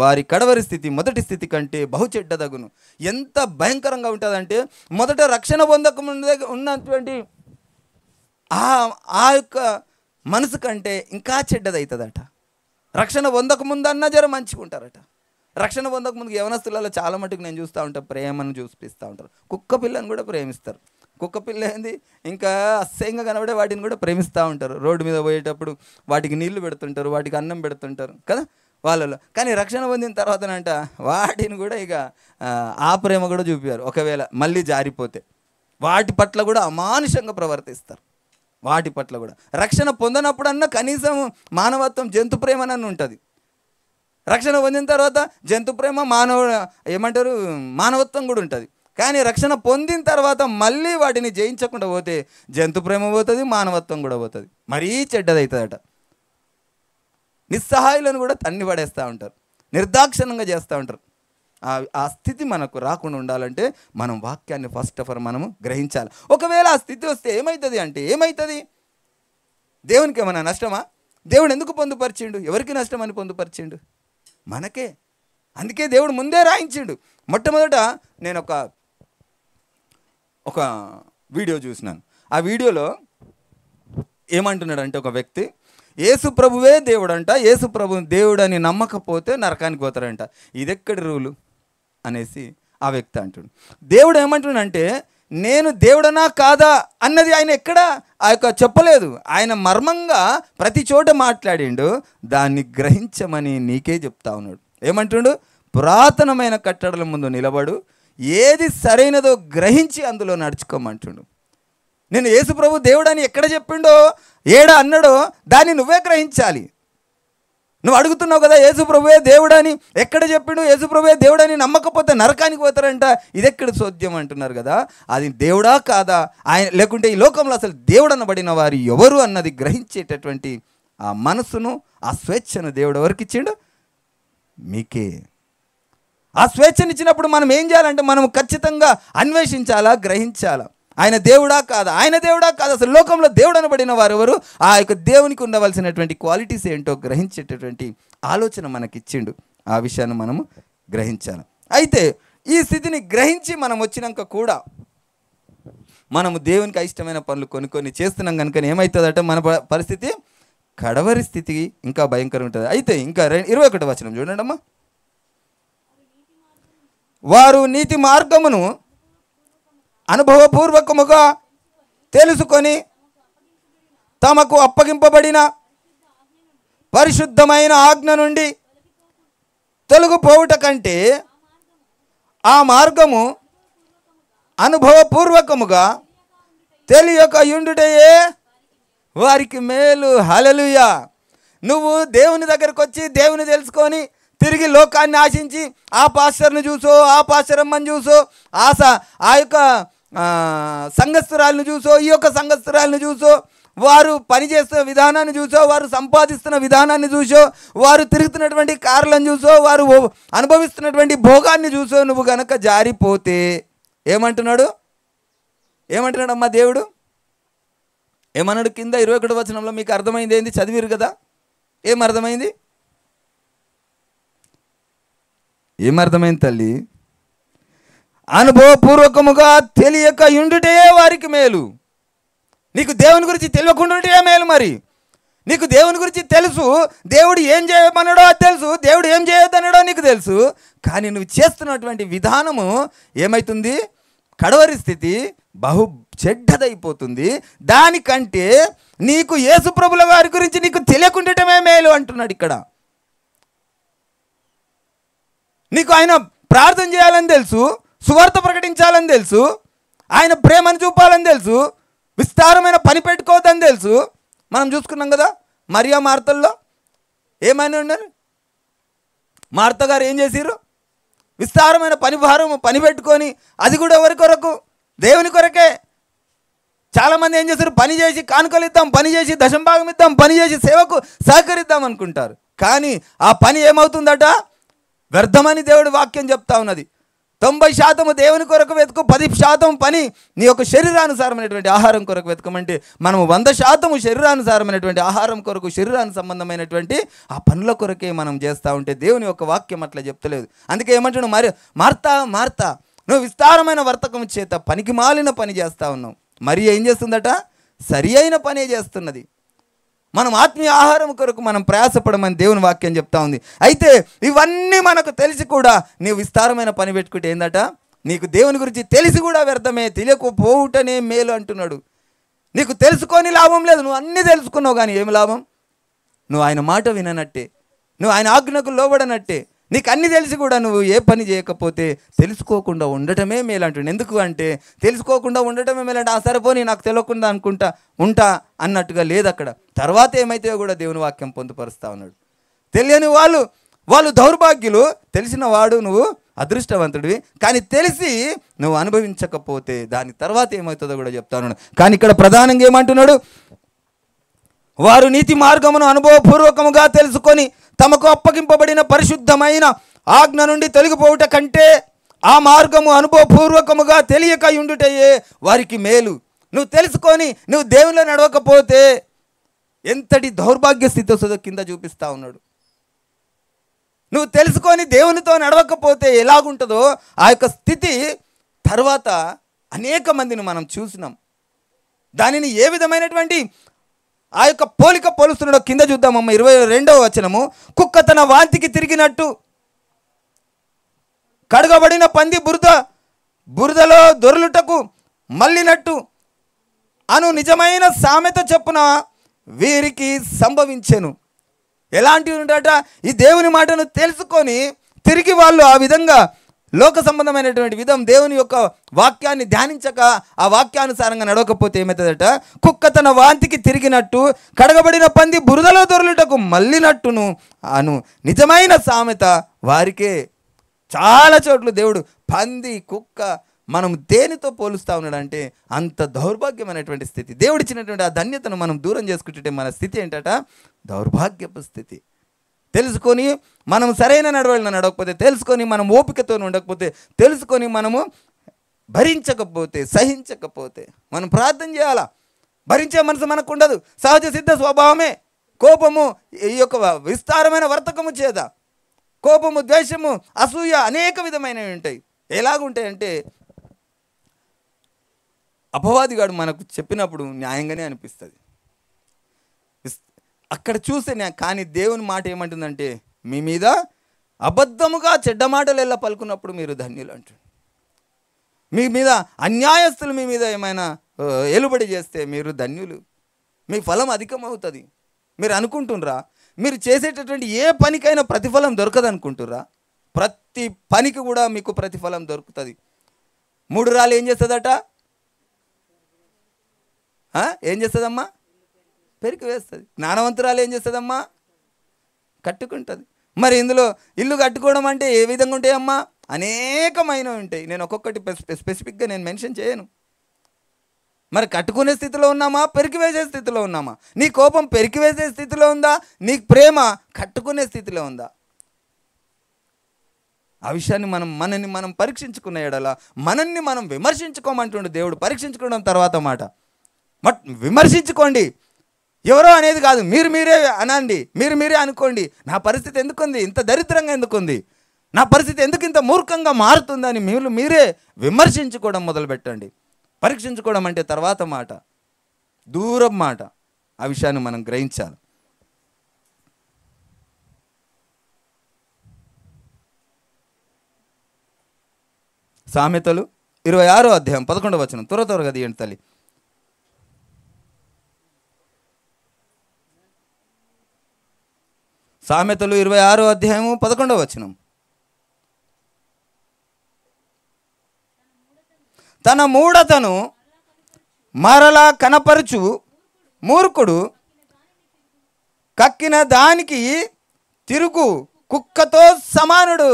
వారి కడవరి స్థితి మొదటి స్థితి కంటే బహుచెడ్డదగును. ఎంత భయంకరంగా ఉంటుందంటే, మొదట రక్షణ పొందక ముందే ఉన్నటువంటి ఆ యొక్క మనసు కంటే ఇంకా చెడ్డదవుతుందట. రక్షణ పొందక ముందన్నా జర మంచిగా ఉంటారట. రక్షణ పొందక ముందుకు యవనస్తులలో చాలా మటుకు నేను చూస్తూ ఉంటాను, ప్రేమను చూపిస్తూ ఉంటారు. కుక్క పిల్లని కూడా ప్రేమిస్తారు. కుక్క పిల్ల ఏంది, ఇంకా అసహ్యంగా కనబడే వాటిని కూడా ప్రేమిస్తూ ఉంటారు. రోడ్డు మీద పోయేటప్పుడు వాటికి నీళ్లు పెడుతుంటారు, వాటికి అన్నం పెడుతుంటారు కదా. వాళ్ళలో. కానీ రక్షణ పొందిన తర్వాతనంట వాటిని కూడా ఇక ఆ ప్రేమ కూడా చూపారు. ఒకవేళ మళ్ళీ జారిపోతే వాటి పట్ల కూడా అమానుషంగా ప్రవర్తిస్తారు. వాటి పట్ల కూడా రక్షణ పొందనప్పుడన్నా కనీసం మానవత్వం, జంతు ప్రేమనన్ను ఉంటుంది. రక్షణ పొందిన తర్వాత జంతు ప్రేమ, మానవత్వం కూడా ఉంటుంది. కానీ రక్షణ పొందిన తర్వాత మళ్ళీ వాటిని జయించకుండా పోతే జంతు ప్రేమ పోతుంది, మానవత్వం కూడా పోతుంది. మరీ చెడ్డదవుతుందట. నిస్సహాయులను కూడా తన్ని పడేస్తూ ఉంటారు, నిర్దాక్షిణ్యంగా చేస్తూ ఉంటారు. ఆ స్థితి మనకు రాకుండా ఉండాలంటే మనం వాక్యాన్ని ఫస్ట్ ఆఫ్ ఆల్ మనము గ్రహించాలి. ఒకవేళ ఆ స్థితి వస్తే ఏమవుతుంది అంటే, ఏమవుతుంది? దేవునికి ఏమైనా నష్టమా? దేవుడు ఎందుకు పొందుపరిచిండు? ఎవరికి నష్టం అని పొందుపరిచిండు? మనకే. అందుకే దేవుడు ముందే రాయించిండు. మొట్టమొదట నేను ఒక వీడియో చూసినాను. ఆ వీడియోలో ఏమంటున్నాడంటే, ఒక వ్యక్తి యేసు ప్రభువే దేవుడంట, యేసు ప్రభు దేవుడు అని నమ్మకపోతే నరకానికి పోతారంట. ఇదెక్కడి రూలు అనేసి ఆ వ్యక్తి అంటున్నాడు. దేవుడు ఏమంటున్నాడంటే, నేను దేవుడనా కాదా అన్నది ఆయన ఎక్కడ చెప్పలేదు. ఆయన మర్మంగా ప్రతి చోట మాట్లాడిండు. దాన్ని గ్రహించమని నీకే చెప్తా ఉన్నాడు. ఏమంటుండు? పురాతనమైన కట్టడల ముందు నిలబడు, ఏది సరైనదో గ్రహించి అందులో నడుచుకోమంటుండు. నేను యేసు ప్రభు దేవుడని ఎక్కడ చెప్పిండో, ఏడ అన్నాడో దాన్ని నువ్వే గ్రహించాలి. నువ్వు అడుగుతున్నావు కదా యేసు ప్రభువే దేవుడని, ఎక్కడ చెప్పిండు? యేసు ప్రభువే దేవుడని నమ్మకపోతే నరకానికి పోతారంట. ఇదెక్కడ చోద్యం అంటున్నారు కదా. అది దేవుడా కాదా, ఆయన లేకుంటే ఈ లోకంలో అసలు దేవుడు అనబడిన వారు ఎవరు అన్నది గ్రహించేటటువంటి ఆ మనసును, ఆ స్వేచ్ఛను దేవుడు ఎవరికి ఇచ్చిండు? మీకే. ఆ స్వేచ్ఛనిచ్చినప్పుడు మనం ఏం చేయాలంటే, మనం ఖచ్చితంగా అన్వేషించాలా, గ్రహించాలా. ఆయన దేవుడా కాదా, ఆయన దేవుడా కాదా, అసలు లోకంలో దేవుడు అనబడిన వారు ఎవరు, ఆ యొక్క దేవునికి ఉండవలసినటువంటి క్వాలిటీస్ ఏంటో గ్రహించేటటువంటి ఆలోచన మనకిచ్చిండు. ఆ విషయాన్ని మనము గ్రహించాలి. అయితే ఈ స్థితిని గ్రహించి మనం వచ్చినాక కూడా మనము దేవునికి అయిష్టమైన పనులు కొన్ని చేస్తున్నాం కనుక ఏమవుతుందట, మన పరిస్థితి కడవరి స్థితి ఇంకా భయంకరంగా ఉంటుంది. అయితే ఇంకా 21వ వచనం చూడండి అమ్మా. వారు నీతి మార్గమును అనుభవపూర్వకముగా తెలుసుకొని తమకు అప్పగింపబడిన పరిశుద్ధమైన ఆజ్ఞ నుండి తొలగిపోవుట కంటే ఆ మార్గము అనుభవపూర్వకముగా తెలియక యుండుటయే వారికి మేలు. హల్లెలూయా. నువ్వు దేవుని దగ్గరకు వచ్చి దేవుని తెలుసుకొని తిరిగి లోకాన్ని ఆశించి ఆ పాస్టర్ని చూసో, ఆ పాస్టరమ్మని చూసో, ఆ యొక్క సంఘస్థురాలను చూసో, ఈ యొక్క సంఘస్థురాలను చూసో, వారు పనిచేస్తున్న విధానాన్ని చూసో, వారు సంపాదిస్తున్న విధానాన్ని చూసో, వారు తిరుగుతున్నటువంటి కార్లను చూసో, వారు అనుభవిస్తున్నటువంటి భోగాన్ని చూసో నువ్వు గనక జారిపోతే ఏమంటున్నాడు అమ్మా దేవుడు? ఏమన్నాడు కింద 21వ వచనంలో? మీకు అర్థమైంది ఏంది? చదివిరు కదా. ఏమర్థమైంది తల్లి? అనుభవపూర్వకముగా తెలియక యుండుటే వారికి మేలు. నీకు దేవుని గురించి తెలియకుండా ఉంటే మేలు. మరి నీకు దేవుని గురించి తెలుసు, దేవుడు ఏం చేయమన్నాడో అది తెలుసు, దేవుడు ఏం చేయొద్దన్నాడో నీకు తెలుసు. కానీ నువ్వు చేస్తున్నటువంటి విధానము ఏమవుతుంది? కడవరి స్థితి బహు చెడ్డదైపోతుంది. దానికంటే నీకు యేసు ప్రభుల వారి గురించి నీకు తెలియకుండటమే మేలు అంటున్నాడు ఇక్కడ. నీకు ఆయన ప్రార్థన చేయాలని తెలుసు, సువార్త ప్రకటించాలని తెలుసు, ఆయన ప్రేమను చూపాలని తెలుసు, విస్తారమైన పని పెట్టుకోవద్దని తెలుసు. మనం చూసుకున్నాం కదా మరియా మార్తల్లో ఏమైనా ఉన్నారు. మార్త గారు ఏం చేసిర్రు? విస్తారమైన పని పెట్టుకొని, అది కూడా ఎవరి కొరకు? దేవుని కొరకే. చాలామంది ఏం చేస్తారు? పని చేసి కానుకలు ఇద్దాం, పని చేసి దశంభాగం ఇద్దాం, పని చేసి సేవకు సహకరిద్దాం అనుకుంటారు. కానీ ఆ పని ఏమవుతుందట? వ్యర్థమని దేవుడి వాక్యం చెప్తా ఉన్నది. 90% దేవుని కొరకు వెతుకు, 10% పని నీ యొక్క శరీరానుసారమైనటువంటి ఆహారం కొరకు వెతకమంటే మనము 100% శరీరానుసారమైనటువంటి ఆహారం కొరకు, శరీరానికి సంబంధమైనటువంటి ఆ పనుల కొరకే మనం చేస్తూ ఉంటే దేవుని యొక్క వాక్యం అట్లా చెప్తలేదు. అందుకే ఏమంటున్నావు? మరి మార్తా నువ్వు విస్తారమైన వర్తకం చేత పనికి మాలిన పని చేస్తూ ఉన్నావు. మరి ఏం చేస్తుందట? సరి అయిన పనే చేస్తున్నది. మనం ఆత్మీయ ఆహారం కొరకు మనం ప్రయాసపడమని దేవుని వాక్యం చెప్తా ఉంది. అయితే ఇవన్నీ మనకు తెలిసి కూడా నీవు విస్తారమైన పని పెట్టుకుంటే ఏందట? నీకు దేవుని గురించి తెలిసి కూడా వ్యర్థమే, తెలియకపోవుటనే మేలు అంటున్నాడు. నీకు తెలుసుకొని లాభం లేదు. నువ్వు అన్నీ తెలుసుకున్నావు కానీ ఏమి లాభం? నువ్వు ఆయన మాట విననట్టే. నువ్వు ఆయన ఆజ్ఞకు లోబడనట్టే. నీకు అన్ని తెలిసి కూడా నువ్వు ఏ పని చేయకపోతే తెలుసుకోకుండా ఉండటమే మేలంటుండే. ఎందుకు అంటే తెలుసుకోకుండా ఉండటమే మేలంటే సరిపోని నాకు తెలియకుండా అనుకుంటా ఉంటా అన్నట్టుగా లేదు అక్కడ. తర్వాత ఏమైతే కూడా దేవుని వాక్యం పొందుపరుస్తా ఉన్నాడు. తెలియని వాళ్ళు దౌర్భాగ్యులు, తెలిసిన వాడు నువ్వు అదృష్టవంతుడివి. కానీ తెలిసి నువ్వు అనుభవించకపోతే దాని తర్వాత ఏమవుతుందో కూడా చెప్తా ఉన్నాడు. కానీ ఇక్కడ ప్రధానంగా ఏమంటున్నాడు, వారు నీతి మార్గమును అనుభవపూర్వకముగా తెలుసుకొని తమకు అప్పగింపబడిన పరిశుద్ధమైన ఆజ్ఞ నుండి తొలగిపోవుట కంటే ఆ మార్గము అనుభవపూర్వకముగా తెలియక ఉండుటయే వారికి మేలు. నువ్వు తెలుసుకొని నువ్వు దేవునిలో నడవకపోతే ఎంతటి దౌర్భాగ్య స్థితి వస్తుందో కింద చూపిస్తూ ఉన్నాడు. నువ్వు తెలుసుకొని దేవునితో నడవకపోతే ఎలాగుంటుందో ఆ యొక్క స్థితి తర్వాత అనేక మందిని మనం చూసినాం. దానిని ఏ విధమైనటువంటి ఆ యొక్క పోలిక పోలుస్తున్నాడో కింద చూద్దామమ్మ. 22వ వచనము, కుక్క తన వాంతికి తిరిగినట్టు కడగబడిన పంది బురదలో దొర్లుటకు మళ్ళినట్టు అను నిజమైన సామెత చొప్పున వీరికి సంభవించెను. ఎలాంటివి ఉండట, ఈ దేవుని మాటను తెలుసుకొని తిరిగి వాళ్ళు ఆ విధంగా లోక సంబంధమైనటువంటి దేవుని యొక్క వాక్యాన్ని ధ్యానించక ఆ వాక్యానుసారంగా నడవకపోతే ఏమవుతుందట, కుక్క తన వాంతికి తిరిగినట్టు కడగబడిన పంది బురదలో దొరలుటకు మళ్ళినట్టును అను నిజమైన సామెత వారికే. చాలా చోట్ల దేవుడు పంది కుక్క మనం దేనితో పోలుస్తూ ఉన్నాడంటే అంత దౌర్భాగ్యమైనటువంటి స్థితి. దేవుడిచ్చినటువంటి ఆ ధన్యతను మనం దూరం చేసుకుంటుంటే మన స్థితి ఏంటట, దౌర్భాగ్యపు స్థితి. తెలుసుకొని మనం సరైన నడవడిన నడవకపోతే, తెలుసుకొని మనం ఓపికతో ఉండకపోతే, తెలుసుకొని మనము భరించకపోతే, సహించకపోతే మనం ప్రార్థన చేయాలా. భరించే మనసు మనకు ఉండదు. సహజ సిద్ధ స్వభావమే కోపము, ఈ యొక్క విస్తారమైన వర్తకము చేత కోపము, ద్వేషము, అసూయ అనేక విధమైనవి ఉంటాయి. ఎలాగుంటాయంటే అపవాదిగాడు మనకు చెప్పినప్పుడు న్యాయంగానే అనిపిస్తుంది అక్కడ చూస్తే. కానీ దేవుని మాట ఏమంటుందంటే, మీ మీద అబద్ధముగా చెడ్డ మాటలు ఎలా పలుకున్నప్పుడు మీరు ధన్యులు అంటాడు. మీ మీద అన్యాయస్తులు మీ మీద ఏమైనా ఏలుబడి చేస్తే మీరు ధన్యులు, మీ ఫలం అధికమవుతుంది. మీరు అనుకుంటున్నారా మీరు చేసేటటువంటి ఏ పనికైనా ప్రతిఫలం దొరకదు అనుకుంటుర్రా? ప్రతి పనికి కూడా మీకు ప్రతిఫలం దొరుకుతుంది. 3 రాళ్ళు ఏం చేస్తుందట, ఏం చేస్తుందమ్మా, పెరికి వేస్తుంది. జ్ఞానవంతురాలు ఏం చేస్తుందమ్మా, కట్టుకుంటుంది. మరి ఇందులో ఇల్లు కట్టుకోవడం అంటే ఏ విధంగా ఉంటాయమ్మా, అనేకమైనవి ఉంటాయి. నేను ఒక్కొక్కటి స్పెసిఫిక్గా నేను మెన్షన్ చేయను. మరి కట్టుకునే స్థితిలో ఉన్నామా, పెరికి వేసే స్థితిలో ఉన్నామా? నీ కోపం పెరికి వేసే స్థితిలో ఉందా, నీకు ప్రేమ కట్టుకునే స్థితిలో ఉందా? ఆ విషయాన్ని మనల్ని మనం పరీక్షించుకున్న ఎడల మనల్ని మనం విమర్శించుకోమంటుండే దేవుడు. పరీక్షించుకోవడం తర్వాత మాట, విమర్శించుకోండి. ఎవరో అనేది కాదు, మీరే అనండి, మీరే అనుకోండి. నా పరిస్థితి ఎందుకుంది ఇంత దరిద్రంగా, ఎందుకుంది నా పరిస్థితి, ఎందుకు ఇంత మూర్ఖంగా మారుతుందని మీరే విమర్శించుకోవడం మొదలు పెట్టండి. పరీక్షించుకోవడం అంటే తర్వాత మాట, దూరం మాట. ఆ విషయాన్ని మనం గ్రహించాలి. సామెతలు 26వ అధ్యాయం 11వ వచనం, త్వరగా తీయండి తల్లి. సామెతలు 26వ అధ్యాయము 11వ వచనం. తన మూఢతను మరలా కనపరుచు మూర్ఖుడు కక్కిన దానికి తిరుగు కుక్కతో సమానుడు.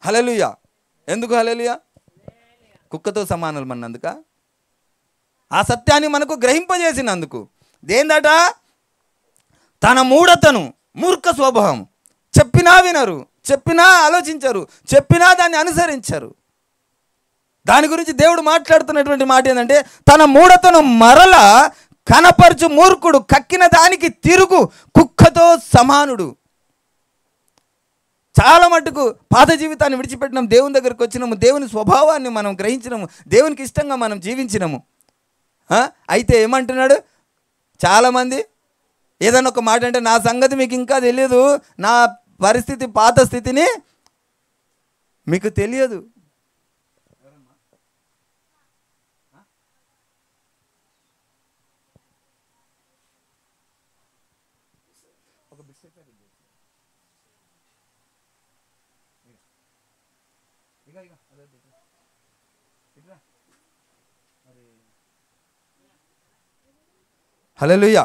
హల్లెలూయా. ఎందుకు హల్లెలూయా? కుక్కతో సమానులు మన్నందుక, ఆ సత్యాన్ని మనకు గ్రహింపజేసినందుకు. దేందట, తన మూఢతను, మూర్ఖ స్వభావం. చెప్పినా వినరు, చెప్పినా ఆలోచించరు, చెప్పినా దాన్ని అనుసరించరు. దాని గురించి దేవుడు మాట్లాడుతున్నటువంటి మాట ఏంటంటే, తన మూఢతను మరలా కనపరచు మూర్ఖుడు కక్కిన దానికి తిరుగు కుక్కతో సమానుడు. చాలా మటుకు పాత జీవితాన్ని విడిచిపెట్టినాం, దేవుని దగ్గరికి వచ్చినాము, దేవుని స్వభావాన్ని మనం గ్రహించినాము, దేవునికి ఇష్టంగా మనం జీవించినాము. అయితే ఏమంటున్నాడు, చాలామంది ఏదన్నా ఒక మాట అంటే, నా సంగతి మీకు ఇంకా తెలియదు, నా పరిస్థితి పాత స్థితిని మీకు తెలియదు. హల్లెలూయా.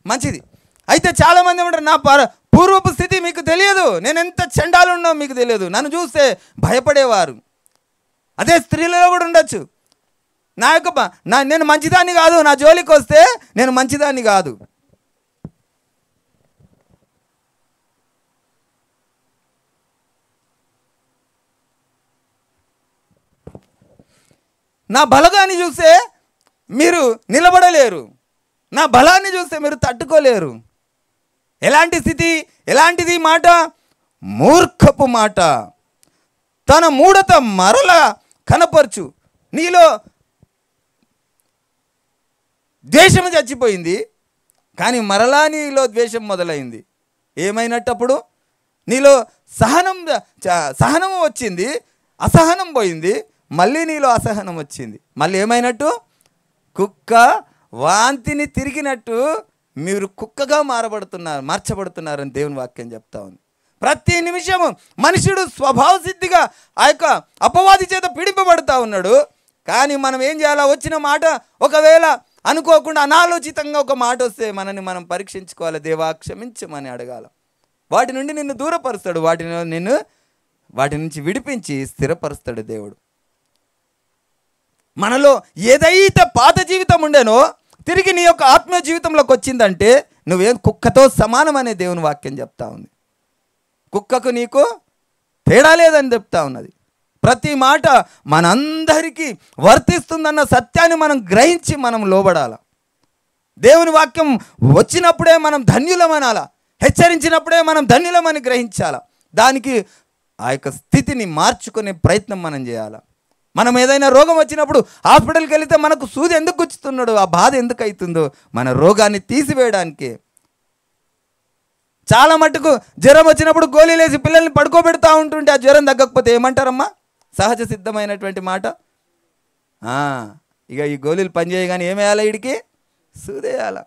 మంచిది. అయితే చాలామంది ఏమంటారు, నా పూర్వపు స్థితి మీకు తెలియదు, నేను ఎంత చండాలున్నో మీకు తెలియదు, నన్ను చూస్తే భయపడేవారు. అదే స్త్రీలలో కూడా ఉండొచ్చు. నేను మంచిదాన్ని కాదు, నా జోలికి వస్తే నేను మంచిదాన్ని కాదు. నా బలగాన్ని చూస్తే మీరు నిలబడలేరు, నా బలాన్ని చూస్తే మీరు తట్టుకోలేరు. ఎలాంటి స్థితి, ఎలాంటిది మాట? మూర్ఖపు మాట. తన మూఢత మరల కనపరచు. నీలో ద్వేషము చచ్చిపోయింది, కానీ నీలో ద్వేషం మొదలైంది. ఏమైనట్టప్పుడు? నీలో సహనము వచ్చింది, అసహనం పోయింది, మళ్ళీ నీలో అసహనం వచ్చింది. మళ్ళీ ఏమైనట్టు? కుక్క వాంతిని తిరిగినట్టు మీరు కుక్కగా మార్చబడుతున్నారని దేవుని వాక్యం చెప్తా ఉంది. ప్రతి నిమిషము మనుషుడు స్వభావ సిద్ధిగా ఆ యొక్క అపవాది చేత పీడింపబడుతూ ఉన్నాడు. కానీ మనం ఏం చేయాలా? వచ్చిన మాట ఒకవేళ అనుకోకుండా అనాలోచితంగా ఒక మాట వస్తే మనని మనం పరీక్షించుకోవాలి. దేవా క్షమించమని అడగాల. వాటి నుండి నిన్ను దూరపరుస్తాడు, వాటి నుంచి విడిపించి స్థిరపరుస్తాడు దేవుడు. మనలో ఏదైతే పాత జీవితం ఉండేనో తిరిగి నీ యొక్క ఆత్మీయ జీవితంలోకి వచ్చిందంటే నువ్వేం కుక్కతో సమానమనే దేవుని వాక్యం చెప్తా ఉంది. కుక్కకు నీకు తేడా లేదని చెప్తా ఉన్నది. ప్రతి మాట మనందరికీ వర్తిస్తుందన్న సత్యాన్ని మనం గ్రహించి మనం లోబడాల. దేవుని వాక్యం వచ్చినప్పుడే మనం ధన్యులమనాల, హెచ్చరించినప్పుడే మనం ధన్యులమని గ్రహించాల. దానికి ఆ యొక్క స్థితిని మార్చుకునే ప్రయత్నం మనం చేయాలి. మనం ఏదైనా రోగం వచ్చినప్పుడు హాస్పిటల్కి వెళితే మనకు సూది ఎందుకు గుచ్చుతున్నాడు, ఆ బాధ ఎందుకు అవుతుందో మన రోగాన్ని తీసివేయడానికి. చాలా మట్టుకు జ్వరం వచ్చినప్పుడు గోళీలేసి పిల్లల్ని పడుకోబెడతా ఉంటుంటే ఆ జ్వరం తగ్గకపోతే ఏమంటారమ్మా? సహజ సిద్ధమైనటువంటి మాట. ఇక ఈ గోళీలు పనిచేయగానే ఏమేయాలి? వీడికి సూదేయాల.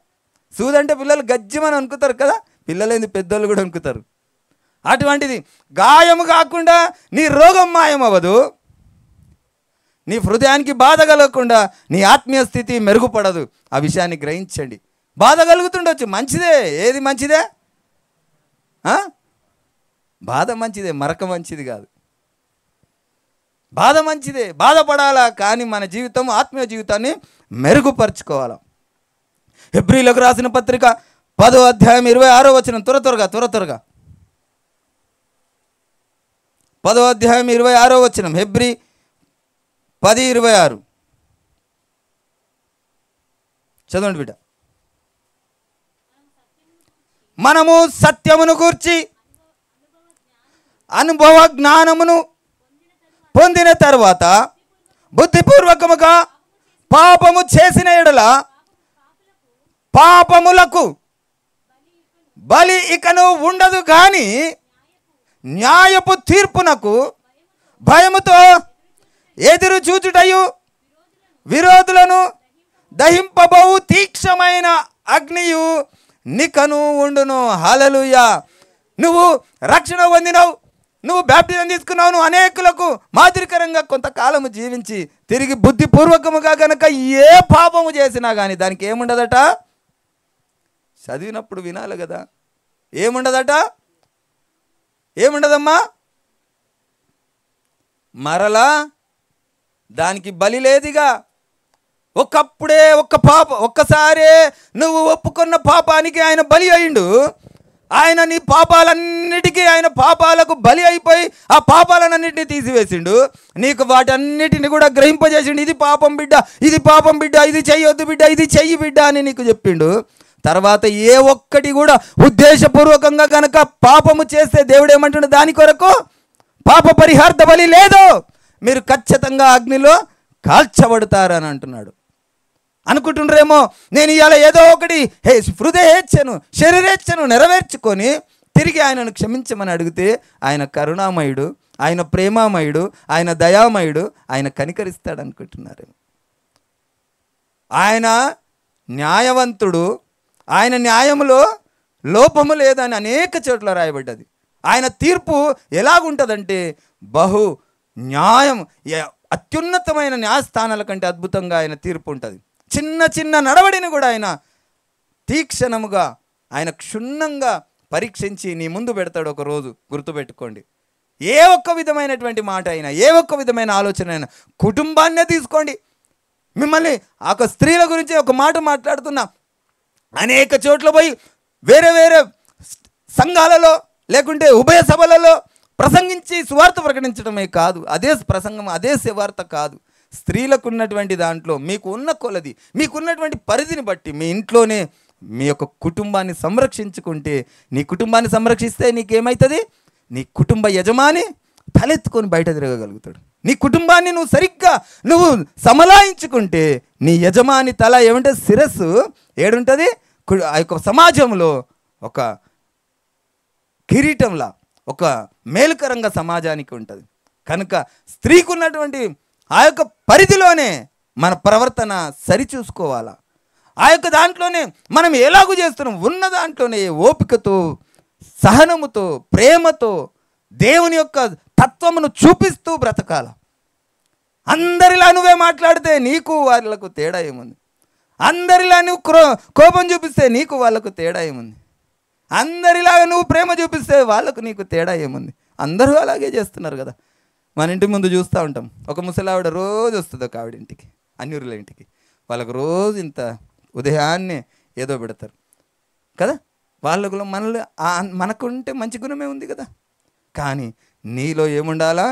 సూదంటే పిల్లలు గజ్జమని అనుకుతారు కదా, పిల్లలేంది పెద్దోళ్ళు కూడా అనుకుతారు. అటువంటిది గాయము కాకుండా నీ రోగం మాయం అవ్వదు, నీ హృదయానికి బాధ కలగకుండా నీ ఆత్మీయ స్థితి మెరుగుపడదు. ఆ విషయాన్ని గ్రహించండి. బాధ కలుగుతుండొచ్చు, మంచిదే. ఏది మంచిదే? బాధ మంచిదే, మరక మంచిది కాదు. బాధ మంచిదే, బాధపడాలా. కానీ మన జీవితం, ఆత్మీయ జీవితాన్ని మెరుగుపరుచుకోవాలా. హెబ్రీలకు రాసిన పత్రిక 10వ అధ్యాయం 26వ వచనం. త్వరగా 10వ అధ్యాయం 26వ వచనం. హెబ్రీ 10:26 చదవండి బిడ్డ. మనము సత్యమును గూర్చి అనుభవ జ్ఞానమును పొందిన తర్వాత బుద్ధిపూర్వకముగా పాపము చేసిన ఎడల పాపములకు బలి ఇకను ఉండదు, కానీ న్యాయపు తీర్పునకు భయముతో ఎదురు చూచుటయు విరోధులను దహింపబోవు తీక్షమైన అగ్నియు నికను ఉండును. హల్లెలూయా. నువ్వు రక్షణ పొందినవు, నువ్వు బాప్టిజం తీసుకున్నావు, నువ్వు అనేకులకు మాదిరికరంగా కొంతకాలము జీవించి తిరిగి బుద్ధిపూర్వకముగా కనుక ఏ పాపము చేసినా కానీ దానికి ఏముండదట? చదివినప్పుడు వినాలి కదా. ఏముండదట? ఏముండదమ్మా? మరలా దానికి బలి లేదిగా. ఒక్కసారే నువ్వు ఒప్పుకున్న పాపానికి ఆయన బలి అయిండు. ఆయన నీ పాపాలన్నిటికీ, ఆయన పాపాలకు బలి అయిపోయి ఆ పాపాలన్నింటినీ తీసివేసిండు. నీకు వాటన్నిటిని కూడా గ్రహింపజేసిండు. ఇది పాపం బిడ్డ, ఇది పాపం బిడ్డ, ఇది చెయ్యొద్దు బిడ్డ, ఇది చెయ్యి బిడ్డ అని నీకు చెప్పిండు. తర్వాత ఏ ఒక్కటి కూడా ఉద్దేశపూర్వకంగా కనుక పాపము చేస్తే దేవుడు ఏమంటుండు? దాని కొరకు పాప పరిహార్థ బలి లేదు, మీరు ఖచ్చితంగా అగ్నిలో కాల్చబడతారని అంటున్నాడు. అనుకుంటుండ్రేమో నేను ఇవాళ ఏదో ఒకటి హృదయేచ్ఛను, శరీరేచ్ఛను నెరవేర్చుకొని తిరిగి ఆయనను క్షమించమని అడిగితే ఆయన కరుణామయుడు, ఆయన ప్రేమామయుడు, ఆయన దయామయుడు, ఆయన కనికరిస్తాడు అనుకుంటున్నారు. ఆయన న్యాయవంతుడు, ఆయన న్యాయములో లోపము లేదని అనేక చోట్ల రాయబడ్డది. ఆయన తీర్పు ఎలాగుంటుందంటే బహు న్యాయం, అత్యున్నతమైన న్యాయస్థానాల కంటే అద్భుతంగా ఆయన తీర్పు ఉంటుంది. చిన్న చిన్న నడవడిని కూడా ఆయన తీక్షణముగా, ఆయన క్షుణ్ణంగా పరీక్షించి నీ ముందు పెడతాడు. ఒక రోజు గుర్తుపెట్టుకోండి, ఏ ఒక్క విధమైనటువంటి మాట అయినా, ఏ ఒక్క విధమైన ఆలోచన అయినా, కుటుంబాన్నే తీసుకోండి. మిమ్మల్ని ఒక స్త్రీల గురించి ఒక మాట మాట్లాడుతున్నా, అనేక చోట్ల పోయి వేరే వేరే సంఘాలలో లేకుంటే ఉభయ సభలలో ప్రసంగించి సువార్త ప్రకటించడమే కాదు, అదే ప్రసంగం, అదే సువార్త కాదు. స్త్రీలకు ఉన్నటువంటి దాంట్లో మీకు ఉన్న కొలది, మీకున్నటువంటి పరిధిని బట్టి మీ ఇంట్లోనే మీ యొక్క కుటుంబాన్ని సంరక్షించుకుంటే, నీ కుటుంబాన్ని సంరక్షిస్తే నీకేమవుతుంది? నీ కుటుంబ యజమాని తలెత్తుకొని బయట తిరగగలుగుతాడు. నీ కుటుంబాన్ని నువ్వు సరిగ్గా నువ్వు సమలాయించుకుంటే నీ యజమాని తల ఏమంటే శిరస్సు ఏడుంటుంది? ఆ యొక్క సమాజంలో ఒక కిరీటంలా, ఒక మేలుకరంగా సమాజానికి ఉంటుంది. కనుక స్త్రీకి ఉన్నటువంటి ఆ యొక్క పరిధిలోనే మన ప్రవర్తన సరిచూసుకోవాలా. ఆ యొక్క దాంట్లోనే మనం ఎలాగూ చేస్తున్నాం, ఉన్న దాంట్లోనే ఓపికతో, సహనముతో, ప్రేమతో దేవుని యొక్క తత్వమును చూపిస్తూ బ్రతకాల. అందరిలా నువ్వే మాట్లాడితే నీకు వాళ్ళకు తేడా ఏముంది? అందరిలా నువ్వు కోపం చూపిస్తే నీకు వాళ్ళకు తేడా ఏముంది? అందరిలాగా నువ్వు ప్రేమ చూపిస్తే వాళ్ళకు నీకు తేడా ఏముంది? అందరూ అలాగే చేస్తున్నారు కదా. మన ఇంటి ముందు చూస్తూ ఉంటాం, ఒక ముసలావిడ రోజు వస్తుంది ఒక ఆవిడ ఇంటికి, అన్యురుల ఇంటికి. వాళ్ళకు రోజు ఇంత ఉదయాన్నే ఏదో పెడతారు కదా. వాళ్ళకు మనకుంటే మంచి గుణమే ఉంది కదా. కానీ నీలో ఏముండాలా?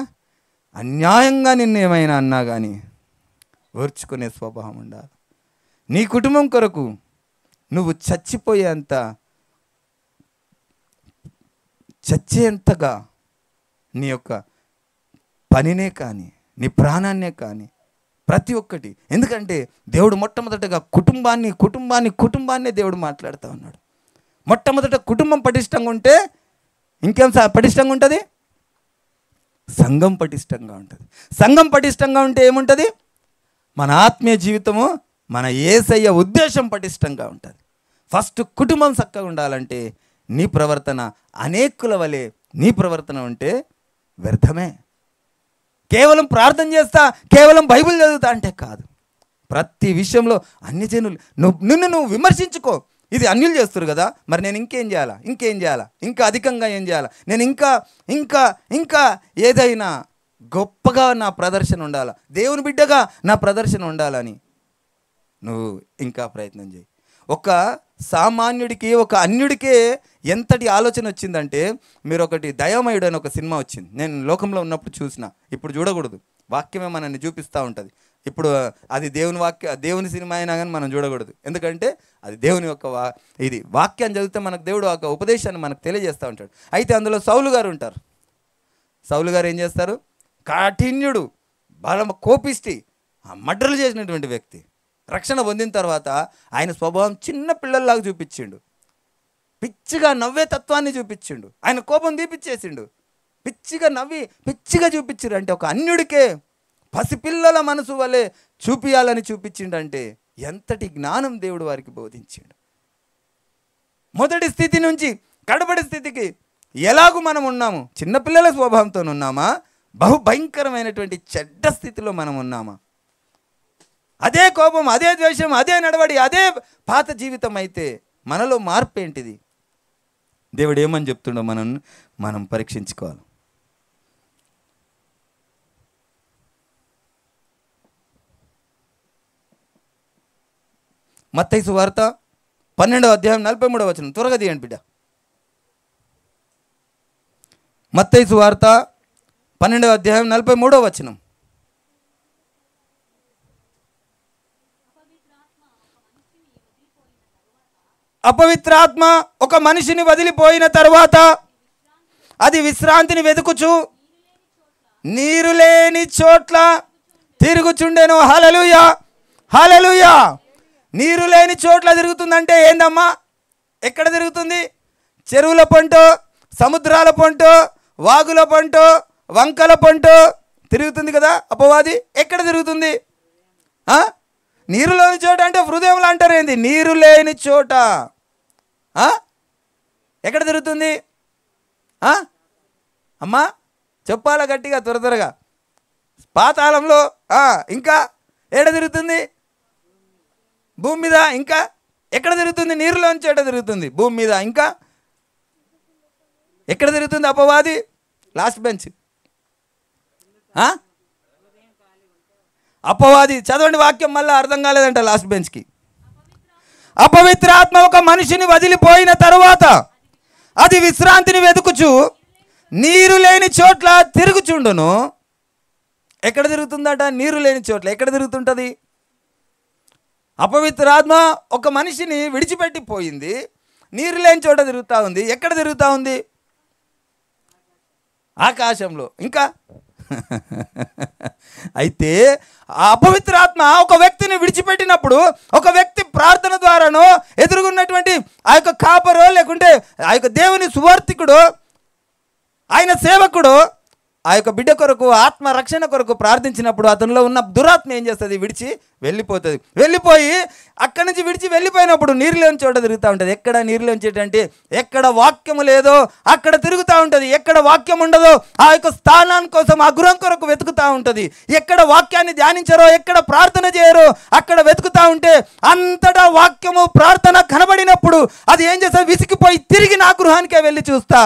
అన్యాయంగా నిన్ను ఏమైనా అన్నా కానీ ఓర్చుకునే స్వభావం ఉండాలి. నీ కుటుంబం కొరకు నువ్వు చచ్చేంతగా నీ యొక్క పనినే కానీ, నీ ప్రాణాన్నే కానీ, ప్రతి ఒక్కటి. ఎందుకంటే దేవుడు మొట్టమొదటగా కుటుంబాన్నే దేవుడు మాట్లాడుతూ ఉన్నాడు. మొట్టమొదట కుటుంబం పటిష్టంగా ఉంటే ఇంకేం పటిష్టంగా ఉంటుంది? సంఘం పటిష్టంగా ఉంటుంది. సంఘం పటిష్టంగా ఉంటే ఏముంటుంది? మన ఆత్మీయ జీవితము, మన యేసయ్య ఉద్దేశం పటిష్టంగా ఉంటుంది. ఫస్ట్ కుటుంబం చక్కగా ఉండాలంటే నీ ప్రవర్తన అనేకుల వలె నీ ప్రవర్తన ఉంటే వ్యర్థమే. కేవలం ప్రార్థన చేస్తా, కేవలం బైబిల్ చదువుతా అంటే కాదు. ప్రతి విషయంలో అన్ని జనులు నిన్ను విమర్శించుకో. ఇది అన్యులు చేస్తారు కదా, మరి నేను ఇంకేం చేయాలా, ఇంకా అధికంగా ఏం చేయాలా, నేను ఇంకా ఏదైనా గొప్పగా నా ప్రదర్శన ఉండాలా, దేవుని బిడ్డగా నా ప్రదర్శన ఉండాలని నువ్వు ఇంకా ప్రయత్నం చేయి. ఒక సామాన్యుడికి, ఒక అన్యుడికే ఎంతటి ఆలోచన వచ్చిందంటే, మీరు ఒకటి దయామయుడు అని ఒక సినిమా వచ్చింది, నేను లోకంలో ఉన్నప్పుడు చూసిన, ఇప్పుడు చూడకూడదు, వాక్యమే మనల్ని చూపిస్తూ ఉంటుంది. ఇప్పుడు అది దేవుని సినిమా అయినా కానీ మనం చూడకూడదు. ఎందుకంటే అది దేవుని యొక్క ఇది వాక్యాన్ని చదివితే మనకు దేవుడు ఒక ఉపదేశాన్ని మనకు తెలియజేస్తూ ఉంటాడు. అయితే అందులో సౌలు గారు ఉంటారు. సౌలు గారు ఏం చేస్తారు? కాఠిన్యుడు, బల కోపిష్టి, మర్డర్లు చేసినటువంటి వ్యక్తి. రక్షణ పొందిన తర్వాత ఆయన స్వభావం చిన్న పిల్లల్లాగా చూపించిండు. పిచ్చిగా నవ్వే తత్వాన్ని చూపించిండు. ఆయన కోపం తీపిచ్చేసిండు. పిచ్చిగా నవ్వి పిచ్చిగా చూపించారు. అంటే ఒక అన్యుడికే పసిపిల్లల మనసు వలె చూపియాలని చూపించిండంటే ఎంతటి జ్ఞానం దేవుడు వారికి బోధించిండు. మొదటి స్థితి నుంచి కడపడి స్థితికి ఎలాగూ మనం ఉన్నాము? చిన్నపిల్లల స్వభావంతో ఉన్నామా? భయంకరమైనటువంటి చెడ్డ స్థితిలో మనం ఉన్నామా? అదే కోపం, అదే ద్వేషం, అదే నడవడి, అదే పాత జీవితం అయితే మనలో మార్పు ఏంటిది? దేవుడు ఏమని చెప్తుండో మనం పరీక్షించుకోవాలి. మత్తయి సువార్త 12వ అధ్యాయం 43వ వచనం, త్వరగా తీయండి బిడ్డ. మత్తయి సువార్త 12వ అధ్యాయం 43వ వచనం. అపవిత్రాత్మ ఒక మనిషిని వదిలిపోయిన తర్వాత అది విశ్రాంతిని వెతుకుచు నీరు లేని చోట్ల తిరుగుచుండెను. హల్లెలూయా, హల్లెలూయా. నీరు లేని చోట్ల తిరుగుతుందంటే ఏందమ్మా? ఎక్కడ తిరుగుతుంది? చెరువుల పంటో, సముద్రాల పంటో, వాగుల పంటో, వంకల పంటో తిరుగుతుంది కదా అపవాది. ఎక్కడ తిరుగుతుంది? నీరు లేని చోట అంటే హృదయంలో అంటారు ఏంది? నీరు లేని చోట, ఎక్కడ తిరుగుతుంది? అమ్మా చెప్పాలా గట్టిగా, త్వరగా. పాతాళంలో. ఇంకా ఎక్కడ తిరుగుతుంది? భూమి మీద. ఇంకా ఎక్కడ తిరుగుతుంది? నీరులోంచి ఎక్కడ తిరుగుతుంది? భూమి మీద. ఇంకా ఎక్కడ తిరుగుతుంది అపవాది? Last bench. అపవాది చదవండి వాక్యం, మళ్ళీ అర్థం కాలేదంట లాస్ట్ బెంచ్కి. అపవిత్ర ఆత్మ ఒక మనిషిని వదిలిపోయిన తరువాత అది విశ్రాంతిని వెతుకుచు నీరు లేని చోట్ల తిరుగుచుండును. ఎక్కడ తిరుగుతుందట? నీరు లేని చోట్ల. ఎక్కడ తిరుగుతుంటుంది? అపవిత్ర ఆత్మ ఒక మనిషిని విడిచిపెట్టిపోయింది, నీరు లేని చోట తిరుగుతూ ఉంది. ఎక్కడ తిరుగుతూ ఉంది? ఆకాశంలో. ఇంకా అయితే ఆ అపవిత్రాత్మ ఒక వ్యక్తిని విడిచిపెట్టినప్పుడు, ఒక వ్యక్తి ప్రార్థన ద్వారానో ఎదురుగున్నటువంటి ఆ యొక్క కాపరో లేకుంటే ఆ యొక్క దేవుని సువార్థికుడు, ఆయన సేవకుడు ఆ యొక్క బిడ్డ కొరకు, ఆత్మ రక్షణ కొరకు ప్రార్థించినప్పుడు అతనిలో ఉన్న దురాత్మ ఏం చేస్తుంది? విడిచి వెళ్ళిపోతుంది. వెళ్ళిపోయి అక్కడి నుంచి విడిచి వెళ్ళిపోయినప్పుడు నీరులోని చోట తిరుగుతూ ఉంటుంది. ఎక్కడ నీరులోంచి అంటే ఎక్కడ వాక్యము లేదో అక్కడ తిరుగుతూ ఉంటుంది. ఎక్కడ వాక్యం ఉండదో ఆ యొక్క స్థానాన్ని కోసం, ఆ గృహం కొరకు వెతుకుతూ ఉంటుంది. ఎక్కడ వాక్యాన్ని ధ్యానించారో, ఎక్కడ ప్రార్థన చేయరో అక్కడ వెతుకుతూ ఉంటే అంతటా వాక్యము, ప్రార్థన కనబడినప్పుడు అది ఏం చేస్తుంది? విసిగిపోయి తిరిగి నా గృహానికే వెళ్ళి చూస్తా,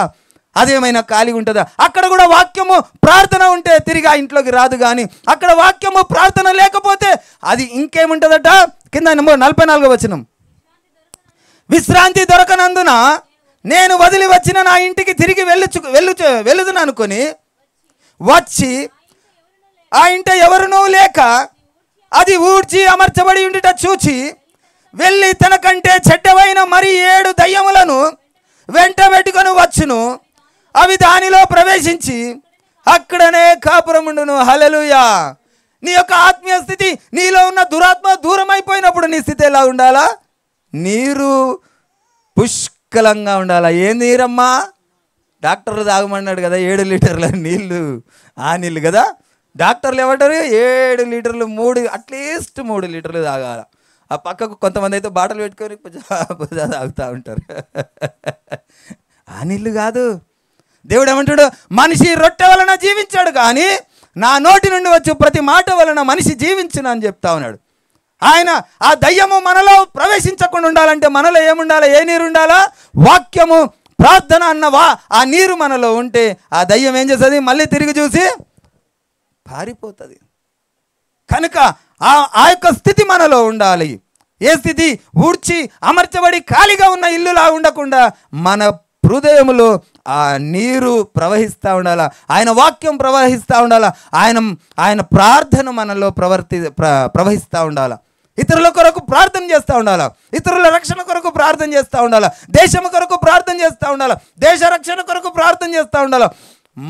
అదేమైనా ఖాళీ ఉంటుందా? అక్కడ కూడా వాక్యము, ప్రార్థన ఉంటే తిరిగి ఆ ఇంట్లోకి రాదు. కానీ అక్కడ వాక్యము, ప్రార్థన లేకపోతే అది ఇంకేముంటుందట? కింద 44వ వచనం, విశ్రాంతి దొరకనందున నేను వదిలి వచ్చిన నా ఇంటికి తిరిగి వెళ్ళుదును అనుకొని వచ్చి ఆ ఇంట ఎవరునూ లేక అది ఊడ్చి అమర్చబడి ఉండుట చూచి వెళ్ళి తనకంటే చెడ్డవైన మరి 7 దయ్యములను వెంట పెట్టుకొని వచ్చును. అవి దానిలో ప్రవేశించి అక్కడనే కాపురముండును. హల్లెలూయా. నీ యొక్క ఆత్మీయ స్థితి, నీలో ఉన్న దురాత్మ దూరం అయిపోయినప్పుడు నీ స్థితి ఎలా ఉండాలా? నీరు పుష్కలంగా ఉండాలా. ఏ నీరమ్మా? డాక్టర్లు తాగమన్నాడు కదా 7 లీటర్ల నీళ్ళు. ఆ నీళ్ళు కదా డాక్టర్లు ఏమంటారు? 7 లీటర్లు, అట్లీస్ట్ 3 లీటర్లు తాగాల. ఆ పక్కకు కొంతమంది అయితే బాటలు పెట్టుకొని పుజా తాగుతూ ఉంటారు. ఆ నీళ్ళు కాదు. దేవుడు ఏమంటాడు? మనిషి రొట్టె వలన జీవించాడు కానీ నా నోటి నుండి వచ్చి ప్రతి మాట వలన మనిషి జీవించును అని చెప్తా ఉన్నాడు. ఆయన ఆ దయ్యము మనలో ప్రవేశించకుండా ఉండాలంటే మనలో ఏముండాలి? ఏ నీరు ఉండాలా? వాక్యము, ప్రార్థన అన్నవా ఆ నీరు మనలో ఉంటే ఆ దయ్యం ఏం చేస్తుంది? మళ్ళీ తిరిగి చూసి పారిపోతుంది. కనుక ఆ యొక్క స్థితి మనలో ఉండాలి. ఏ స్థితి? ఊడ్చి అమర్చబడి ఖాళీగా ఉన్న ఇల్లులా ఉండకుండా మన హృదయములో ఆ నీరు ప్రవహిస్తూ ఉండాలా. ఆయన వాక్యం ప్రవహిస్తూ ఉండాలా. ఆయన ప్రార్థన మనలో ప్రవహిస్తూ ఉండాలా. ఇతరుల కొరకు ప్రార్థన చేస్తూ ఉండాలా. ఇతరుల రక్షణ కొరకు ప్రార్థన చేస్తూ ఉండాలా. దేశం కొరకు ప్రార్థన చేస్తూ ఉండాలా. దేశ రక్షణ కొరకు ప్రార్థన చేస్తూ ఉండాలా.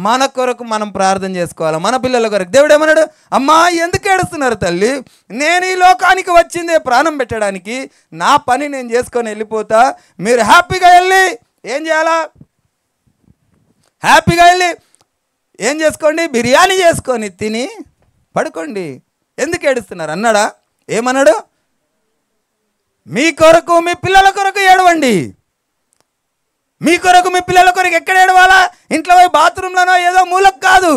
మన కొరకు మనం ప్రార్థన చేసుకోవాలి. మన పిల్లల కొరకు. దేవుడు ఏమన్నాడు? అమ్మా ఎందుకు ఏడుస్తున్నారు తల్లి? నేను ఈ లోకానికి వచ్చిందే ప్రాణం పెట్టడానికి. నా పని నేను చేసుకొని వెళ్ళిపోతా. మీరు హ్యాపీగా వెళ్ళి ఏం చేయాలా? హ్యాపీగా వెళ్ళి ఏం చేసుకోండి? బిర్యానీ చేసుకొని తిని పడుకోండి. ఎందుకు ఏడుస్తున్నారు అన్నాడా? ఏమన్నాడు? మీ కొరకు, మీ పిల్లల కొరకు ఏడవండి. మీ కొరకు, మీ పిల్లల కొరకు ఎక్కడ ఏడవాలా? ఇంట్లో పోయి బాత్రూంలోనో ఏదో మూలకు కాదు.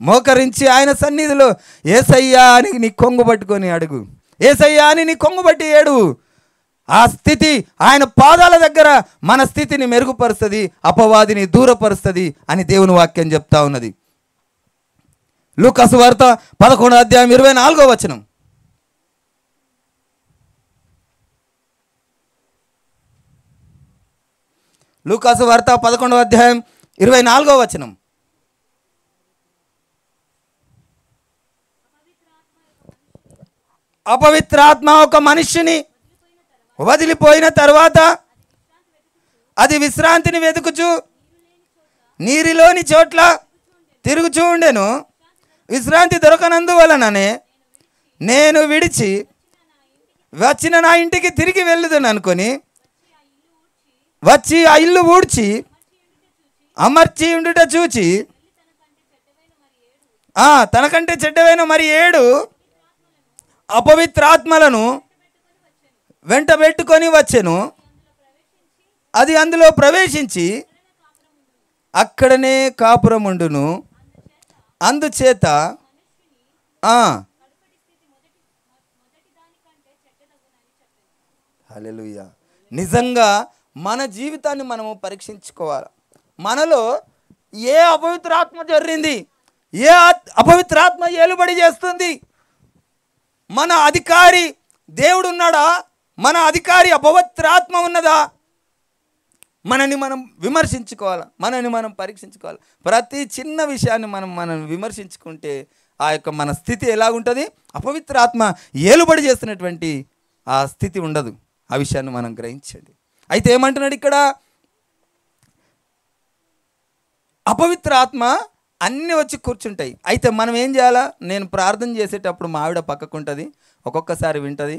మోకరించి ఆయన సన్నిధిలో యేసయ్యా అని నీ కొంగు పట్టుకొని అడుగు. యేసయ్యా అని నీ కొంగు పట్టి ఏడు. ఆ స్థితి ఆయన పాదాల దగ్గర మన స్థితిని మెరుగుపరుస్తుంది, అపవాదిని దూరపరుస్తుంది అని దేవుని వాక్యం చెప్తా ఉన్నది. లూకాసు వార్త 11వ అధ్యాయం 24వ వచనం. లూకాసు వార్త 11వ అధ్యాయం 24వ వచనం. అపవిత్రాత్మ ఒక మనిషిని వదిలిపోయిన తర్వాత అది విశ్రాంతిని వెతుకుచు నీరులోని చోట్ల తిరుగుచూ ఉండెను. విశ్రాంతి దొరకనందువలననే నేను విడిచి వచ్చిన నా ఇంటికి తిరిగి వెళ్ళుదును అనుకొని వచ్చి ఆ ఇల్లు ఊడ్చి అమర్చి ఉండుట చూచి తనకంటే చెడ్డవైన మరి 7 అపవిత్రాత్మలను వెంట పెట్టుకొని వచ్చెను. అది అందులో ప్రవేశించి అక్కడనే కాపురముండును. అందుచేత హల్లెలూయా. నిజంగా మన జీవితాన్ని మనము పరీక్షించుకోవాలి. మనలో ఏ అపవిత్రాత్మ జరిగింది, ఏ అపవిత్రాత్మ ఏలుబడి చేస్తుంది? మన అధికారి దేవుడు ఉన్నాడా? మన అధికారి అపవిత్రాత్మ ఉన్నదా? మనని మనం విమర్శించుకోవాలి, మనని మనం పరీక్షించుకోవాలి. ప్రతి చిన్న విషయాన్ని మనం విమర్శించుకుంటే ఆ యొక్క మన స్థితి ఎలాగుంటుంది? అపవిత్రాత్మ ఏలుబడి చేస్తున్నటువంటి ఆ స్థితి ఉండదు. ఆ విషయాన్ని మనం గ్రహించండి. అయితే ఏమంటున్నాడు ఇక్కడ? అపవిత్ర ఆత్మ అన్నీ వచ్చి కూర్చుంటాయి. అయితే మనం ఏం చేయాలా? నేను ప్రార్థన చేసేటప్పుడు మా ఆవిడ పక్కకుంటుంది, ఒక్కొక్కసారి వింటుంది.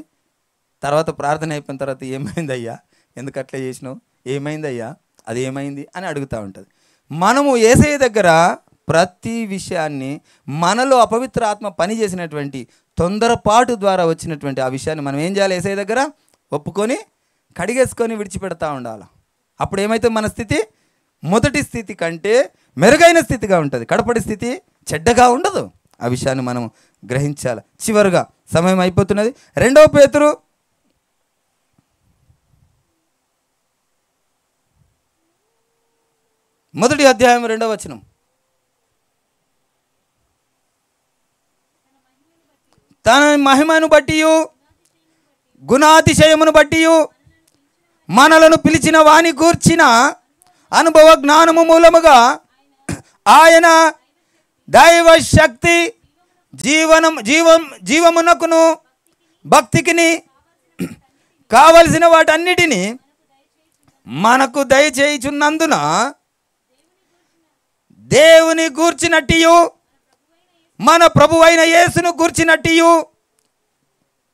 తర్వాత ప్రార్థన అయిపోయిన తర్వాత ఏమైందయ్యా, ఎందుకు అట్లా చేసినావు, ఏమైందయ్యా, అది ఏమైంది అని అడుగుతూ ఉంటుంది. మనము యేసయ్య దగ్గర ప్రతి విషయాన్ని, మనలో అపవిత్ర ఆత్మ పని చేసినటువంటి తొందరపాటు ద్వారా వచ్చినటువంటి ఆ విషయాన్ని మనం ఏం చేయాలి? యేసయ్య దగ్గర ఒప్పుకొని కడిగేసుకొని విడిచిపెడతా ఉండాలి. అప్పుడు ఏమైతే మన స్థితి మొదటి స్థితి కంటే మెరుగైన స్థితిగా ఉంటుంది. కడపడి స్థితి చెడ్డగా ఉండదు. ఆ విషయాన్ని మనం గ్రహించాలి. చివరిగా సమయం అయిపోతున్నది. 2 పేతురు 1వ అధ్యాయం 2వ వచనం. తన మహిమను బట్టి గుణాతిశయమును బట్టి మనలను పిలిచిన వాని గూర్చిన అనుభవ జ్ఞానము మూలముగా ఆయన దైవ శక్తి జీవమునకును భక్తికిని కావలసిన వాటన్నిటినీ మనకు దయచేయుచున్నందున దేవుని గూర్చినట్టియు మన ప్రభువైన యేసును గూర్చినట్టియు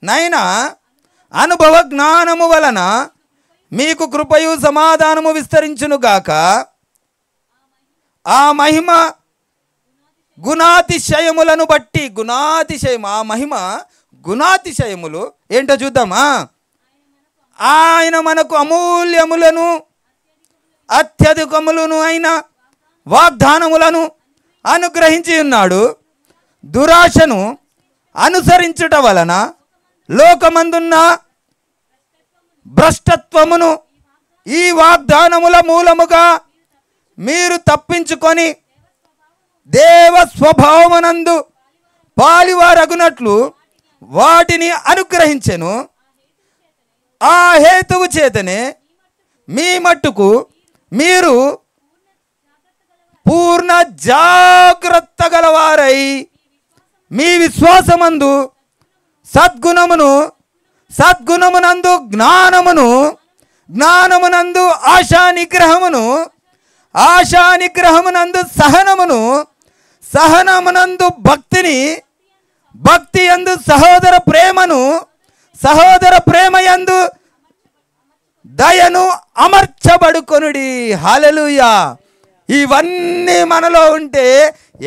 నైనా అనుభవ జ్ఞానము వలన మీకు కృపయు సమాధానము విస్తరించునుగాక. ఆ మహిమ గుణాతిశయములను బట్టి, గుణాతిశయం, ఆ మహిమ గుణాతిశయములు ఏంటో చూద్దామా? ఆయన మనకు అమూల్యములను అత్యధికములను అయిన వాగ్దానములను అనుగ్రహించి ఉన్నాడు. దురాశను అనుసరించుట వలన లోకమందున్న భ్రష్టత్వమును ఈ వాగ్దానముల మూలముగా మీరు తప్పించుకొని దేవ స్వభావమునందు పాలివారగునట్లు వాటిని అనుగ్రహించెను. ఆ హేతువు చేతనే మీ మట్టుకు మీరు పూర్ణ జాగ్రత్త గలవారై మీ విశ్వాసమందు సద్గుణమునందు జ్ఞానమునందు ఆశానిగ్రహమునందు సహనమునందు భక్తి యందు సహోదర ప్రేమయందు దయను అమర్చబడుకొనుడి. హల్లెలూయా. ఇవన్నీ మనలో ఉంటే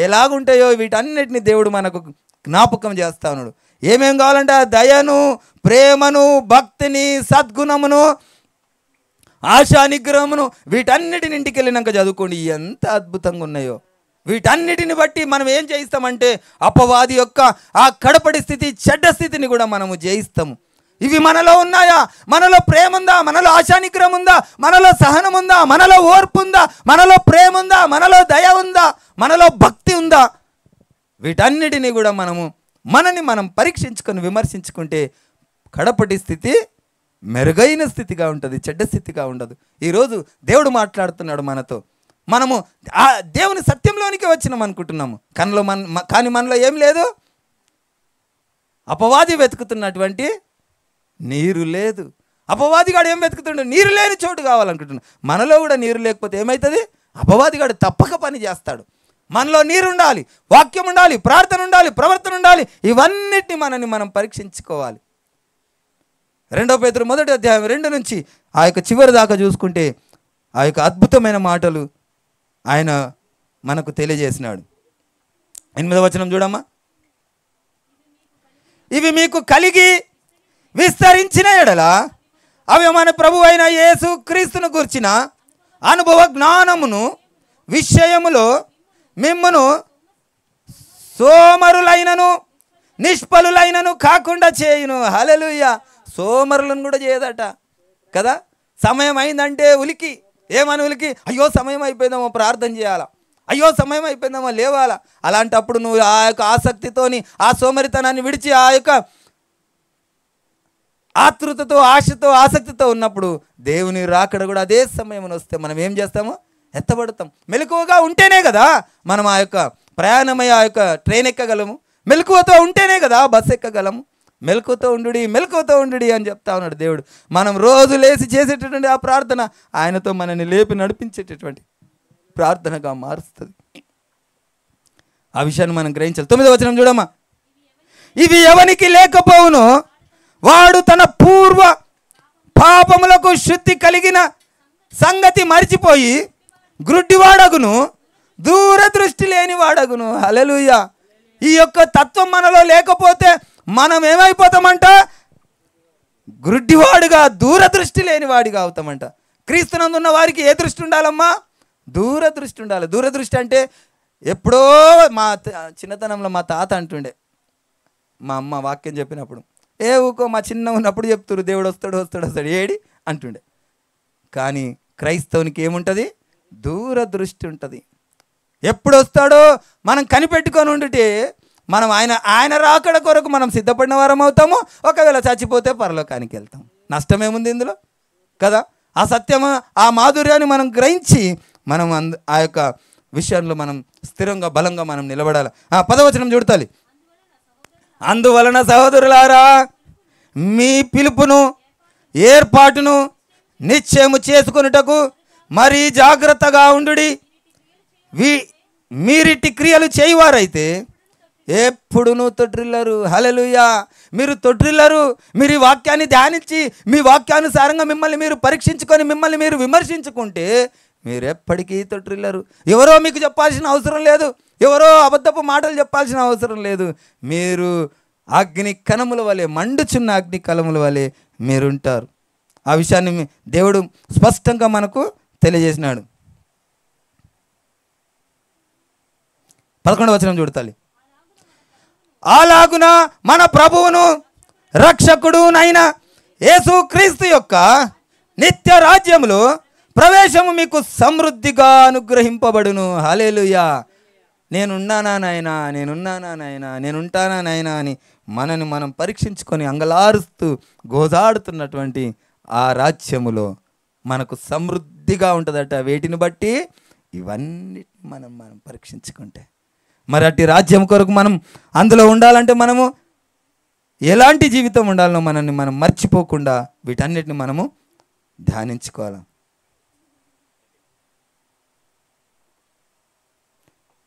ఎలాగుంటాయో వీటన్నిటిని దేవుడు మనకు జ్ఞాపకం చేస్తా ఉన్నాడు. ఏమేం కావాలంటే దయను, ప్రేమను, భక్తిని, సద్గుణమును, ఆశా నిగ్రహమును, వీటన్నిటిని ఇంటికి వెళ్ళినాక చదువుకోండి ఎంత అద్భుతంగా ఉన్నాయో. వీటన్నిటిని బట్టి మనం ఏం చేయిస్తామంటే అపవాది యొక్క ఆ కడపడి స్థితి, చెడ్డ స్థితిని కూడా మనము జయిస్తాము. ఇవి మనలో ఉన్నాయా? మనలో ప్రేమ ఉందా? మనలో ఆశానిగ్రహం ఉందా? మనలో సహనం ఉందా? మనలో ఓర్పు ఉందా? మనలో ప్రేమ ఉందా? మనలో దయ ఉందా? మనలో భక్తి ఉందా? వీటన్నిటిని కూడా మనని మనం పరీక్షించుకొని విమర్శించుకుంటే కడపటి స్థితి మెరుగైన స్థితిగా ఉంటుంది, చెడ్డ స్థితిగా ఉండదు. ఈరోజు దేవుడు మాట్లాడుతున్నాడు మనతో. మనము ఆ దేవుని సత్యంలోనికి వచ్చినాం అనుకుంటున్నాము, కానీ మనలో ఏం లేదు. అపవాది వెతుకుతున్నటువంటి నీరు లేదు. అపవాదిగాడు ఏం వెతుకుతుండే? నీరు లేని చోటు కావాలనుకుంటున్నాడు. మనలో కూడా నీరు లేకపోతే ఏమవుతుంది? అపవాదిగాడు తప్పక పని చేస్తాడు. మనలో నీరు ఉండాలి, వాక్యం ఉండాలి, ప్రార్థన ఉండాలి, ప్రవర్తన ఉండాలి. ఇవన్నిటిని మనం పరీక్షించుకోవాలి. 2 పేతురు 1వ అధ్యాయం 2 నుంచి ఆ యొక్క చివరి దాకా చూసుకుంటే ఆ యొక్క అద్భుతమైన మాటలు ఆయన మనకు తెలియజేసినాడు. 8వ వచనం చూడమ్మా. ఇవి మీకు కలిగి విస్తరించిన ఎడల అవి మన ప్రభు అయిన యేసు క్రీస్తును గుర్చిన అనుభవ జ్ఞానమును విషయములో మిమ్మును సోమరులైనను నిష్ఫలులైనను కాకుండా చేయును. హల్లెలూయా. సోమరులను కూడా చేయదట కదా. సమయం అయిందంటే ఉలికి, ఏమని ఉలికి, అయ్యో సమయం అయిపోయిందేమో ప్రార్థన చేయాలా, అయ్యో సమయం అయిపోయిందేమో లేవాలా. అలాంటప్పుడు నువ్వు ఆ యొక్క ఆసక్తితోని ఆ సోమరితనాన్ని విడిచి ఆ యొక్క ఆతృతతో ఆశతో ఆసక్తితో ఉన్నప్పుడు దేవుని రాకడ కూడా అదే సమయం వస్తే మనం ఏం చేస్తాము? ఎత్తబడతాం. మెలకువగా ఉంటేనే కదా మనం ఆ యొక్క ప్రయాణమై ఆ యొక్క ట్రైన్ ఎక్కగలము. మెలకువతో ఉంటేనే కదా బస్సు ఎక్కగలము. మెలకువతో ఉండు అని చెప్తా ఉన్నాడు దేవుడు. మనం రోజు లేచి చేసేటటువంటి ఆ ప్రార్థన ఆయనతో మనల్ని లేపి నడిపించేటటువంటి ప్రార్థనగా మారుస్తుంది. ఆ విషయాన్ని మనం గ్రహించాలి. 9వ వచనం చూడమ్మా. ఇవి ఎవనికి లేకపోవును వాడు తన పూర్వ పాపములకు శుద్ధి కలిగిన సంగతి మరిచిపోయి గ్రుడ్డివాడగును, దూరదృష్టి లేని వాడగును. హల్లెలూయా. ఈ యొక్క తత్వం మనలో లేకపోతే మనం ఏమైపోతామంట? గ్రుడ్డివాడుగా, దూరదృష్టి లేని వాడిగా అవుతామంట. క్రీస్తునందున్న వారికి ఏ దృష్టి ఉండాలమ్మా? దూరదృష్టి ఉండాలి. దూరదృష్టి అంటే ఎప్పుడో మా చిన్నతనంలో మా తాత అంటుండే, మా అమ్మ వాక్యం చెప్పినప్పుడు, ఏ ఊకో మా చిన్న ఉన్నప్పుడు చెప్తురు దేవుడు వస్తాడు ఏడి అంటుండే. కానీ క్రైస్తవునికి ఏముంటుంది? దూరదృష్టి ఉంటుంది. ఎప్పుడు వస్తాడో మనం కనిపెట్టుకొని ఉండితే మనం ఆయన రాకడ కొరకు మనం సిద్ధపడిన వారం అవుతాము. ఒకవేళ చచ్చిపోతే పరలోకానికి వెళ్తాం. నష్టమేముంది ఇందులో కదా. ఆ సత్యము ఆ మాధుర్యాన్ని మనం గ్రహించి మనం ఆ యొక్క విషయంలో మనం స్థిరంగా బలంగా మనం నిలబడాలి. 10వ వచనం చూడాలి. అందువలన సహోదరులారా మీ పిలుపును ఏర్పాటును నిశ్చయము చేసుకొనుటకు మరీ జాగ్రత్తగా ఉండుడి. మీరిటి క్రియలు చేయవారైతే ఎప్పుడునూ తొట్టిల్లరు. హల్లెలూయా. మీరు తొట్టిల్లరు. మీరు ఈ వాక్యాన్ని ధ్యానించి మీ వాక్యానుసారంగా మిమ్మల్ని మీరు పరీక్షించుకొని మిమ్మల్ని మీరు విమర్శించుకుంటే మీరు ఎప్పటికీ తొట్టిల్లరు. ఎవరో మీకు చెప్పాల్సిన అవసరం లేదు, ఎవరో అబద్ధపు మాటలు చెప్పాల్సిన అవసరం లేదు. మీరు అగ్ని కణముల వలె, మండుచున్న అగ్ని కణముల వలె మీరుంటారు. ఆ విషయాన్ని దేవుడు స్పష్టంగా మనకు తెలియజేసినాడు. 11వ వచనం చూడాలి. అలాగున మన ప్రభువును రక్షకుడునైన యేసుక్రీస్తు యొక్క నిత్య రాజ్యములో ప్రవేశము మీకు సమృద్ధిగా అనుగ్రహింపబడును. హల్లెలూయా. నేనున్నానా నాయనా అని మనని మనం పరీక్షించుకొని అంగలారుస్తూ గోజాడుతున్నటువంటి ఆ రాజ్యములో మనకు సమృద్ధిగా ఉంటుందట. వేటిని బట్టి? ఇవన్నీ మనం పరీక్షించుకుంటే. మరి అట్టి రాజ్యం కొరకు మనం అందులో ఉండాలంటే మనము ఎలాంటి జీవితం ఉండాలనో మనల్ని మనం మర్చిపోకుండా వీటన్నిటిని మనము ధ్యానించుకోవాలి.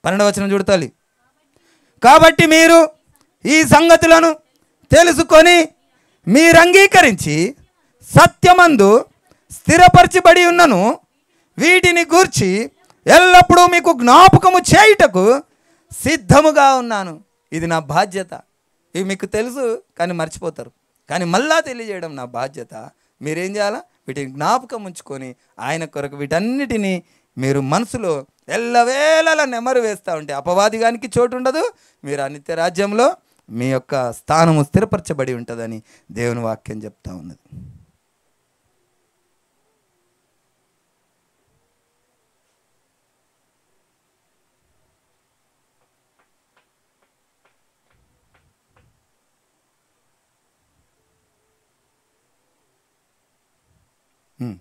12వ వచనం చూడాలి. కాబట్టి మీరు ఈ సంగతులను తెలుసుకొని మీరు అంగీకరించి సత్యమందు స్థిరపరచబడి ఉన్నను వీటిని గూర్చి ఎల్లప్పుడూ మీకు జ్ఞాపకము చేయుటకు సిద్ధముగా ఉన్నాను. ఇది నా బాధ్యత. ఇవి మీకు తెలుసు కానీ మర్చిపోతారు. కానీ మళ్ళా తెలియజేయడం నా బాధ్యత. మీరేం చేయాలా? వీటిని జ్ఞాపకం ఉంచుకొని ఆయన కొరకు వీటన్నిటినీ మీరు మనసులో ఎల్లవేళలా నెమరు వేస్తూ ఉంటే అపవాదిగానికి చోటు ఉండదు. మీరు ఆ నిత్య రాజ్యంలో మీ యొక్క స్థానము స్థిరపరచబడి ఉంటుందని దేవుని వాక్యం చెప్తా ఉన్నది.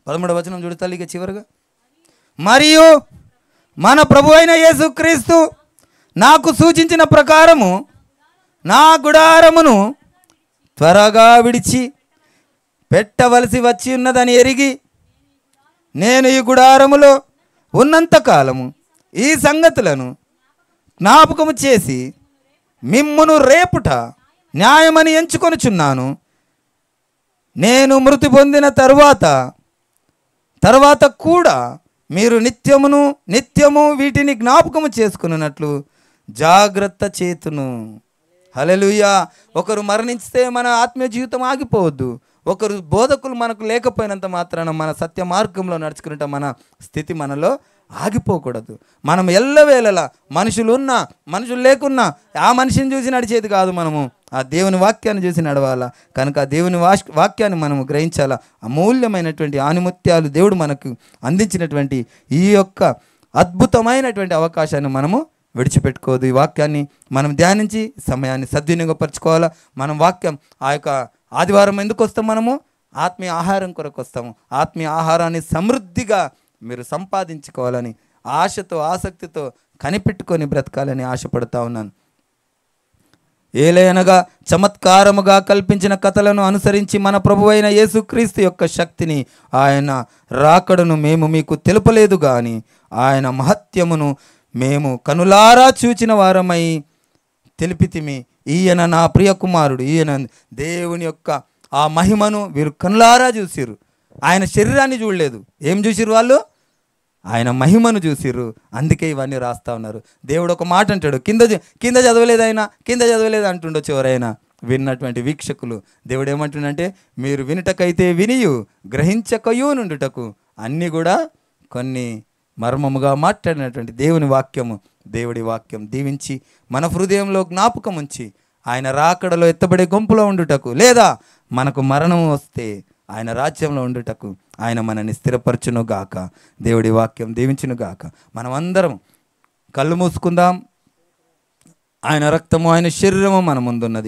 పదమూడవ వచనం చూడాలి. ఇక చివరిగా, మరియు మన ప్రభు అయిన యేసుక్రీస్తు నాకు సూచించిన ప్రకారము నా గుడారమును త్వరగా విడిచి పెట్టవలసి వచ్చి ఉన్నదని ఎరిగి నేను ఈ గుడారములో ఉన్నంతకాలము ఈ సంగతులను జ్ఞాపకము చేసి మిమ్మును రేపుట న్యాయమని ఎంచుకొనుచున్నాను. నేను మృతి పొందిన తర్వాత కూడా మీరు నిత్యము వీటిని జ్ఞాపకము చేసుకున్నట్లు జాగ్రత్త చేతును. హల్లెలూయా. ఒకరు మరణించితే మన ఆత్మీయ జీవితం ఆగిపోవద్దు. ఒకరు బోధకులు మనకు లేకపోయినంత మాత్రాన మన సత్య మార్గంలో నడుచుకుంటే మన స్థితి మనలో ఆగిపోకూడదు. మనం ఎల్లవేళలా మనుషులు లేకున్నా ఆ మనిషిని చూసి నడిచేది కాదు, మనము ఆ దేవుని వాక్యాన్ని చూసి నడవాలా. కనుక ఆ దేవుని వాక్యాన్ని మనము గ్రహించాలా. అమూల్యమైనటువంటి ఆనిముత్యాలు దేవుడు మనకు అందించినటువంటి ఈ యొక్క అద్భుతమైనటువంటి అవకాశాన్ని మనము విడిచిపెట్టుకోదు. ఈ వాక్యాన్ని మనం ధ్యానించి సమయాన్ని సద్వినియోగపరచుకోవాలా. మనం వాక్యం ఆ యొక్క ఆదివారం ఎందుకు వస్తాం? మనము ఆత్మీయ ఆహారం కొరకు వస్తాము. ఆత్మీయ ఆహారాన్ని సమృద్ధిగా మీరు సంపాదించుకోవాలని ఆశతో ఆసక్తితో కనిపెట్టుకొని బ్రతకాలని ఆశపడుతూ ఉన్నాను. ఏలయనగా చమత్కారముగా కల్పించిన కథలను అనుసరించి మన ప్రభువైన యేసుక్రీస్తు యొక్క శక్తిని, ఆయన రాకడను మేము మీకు తెలుపలేదు గాని ఆయన మహత్యమును మేము కనులారా చూచిన వారమై తెలిపితిమి. ఈయన నా ప్రియ కుమారుడు. ఈయన దేవుని యొక్క ఆ మహిమను వీరు కనులారా చూసిరు. ఆయన శరీరాన్ని చూడలేదు. ఏం చూసిరు వాళ్ళు? ఆయన మహిమను చూసిర్రు. అందుకే ఇవన్నీ రాస్తా ఉన్నారు. దేవుడు ఒక మాట అంటాడు, కింద చదవలేదు అంటుండొచ్చు ఎవరైనా విన్నటువంటి వీక్షకులు. దేవుడు ఏమంటుండంటే, మీరు వినుటకైతే వినియు, గ్రహించకయు నుండుటకు అన్నీ కూడా కొన్ని మర్మముగా మాట్లాడినటువంటి దేవుని వాక్యము. దేవుడి వాక్యం దీవించి మన హృదయంలో జ్ఞాపకం ఉంచి ఆయన రాకడలో ఎత్తబడే గుంపులో ఉండుటకు, లేదా మనకు మరణం వస్తే ఆయన రాజ్యంలో ఉండుటకు ఆయన మనని స్థిరపరచును గాక. దేవుడి వాక్యం దీవించును గాక. మనం అందరం కళ్ళు మూసుకుందాం. ఆయన రక్తము, ఆయన శరీరము మన ముందున్నది.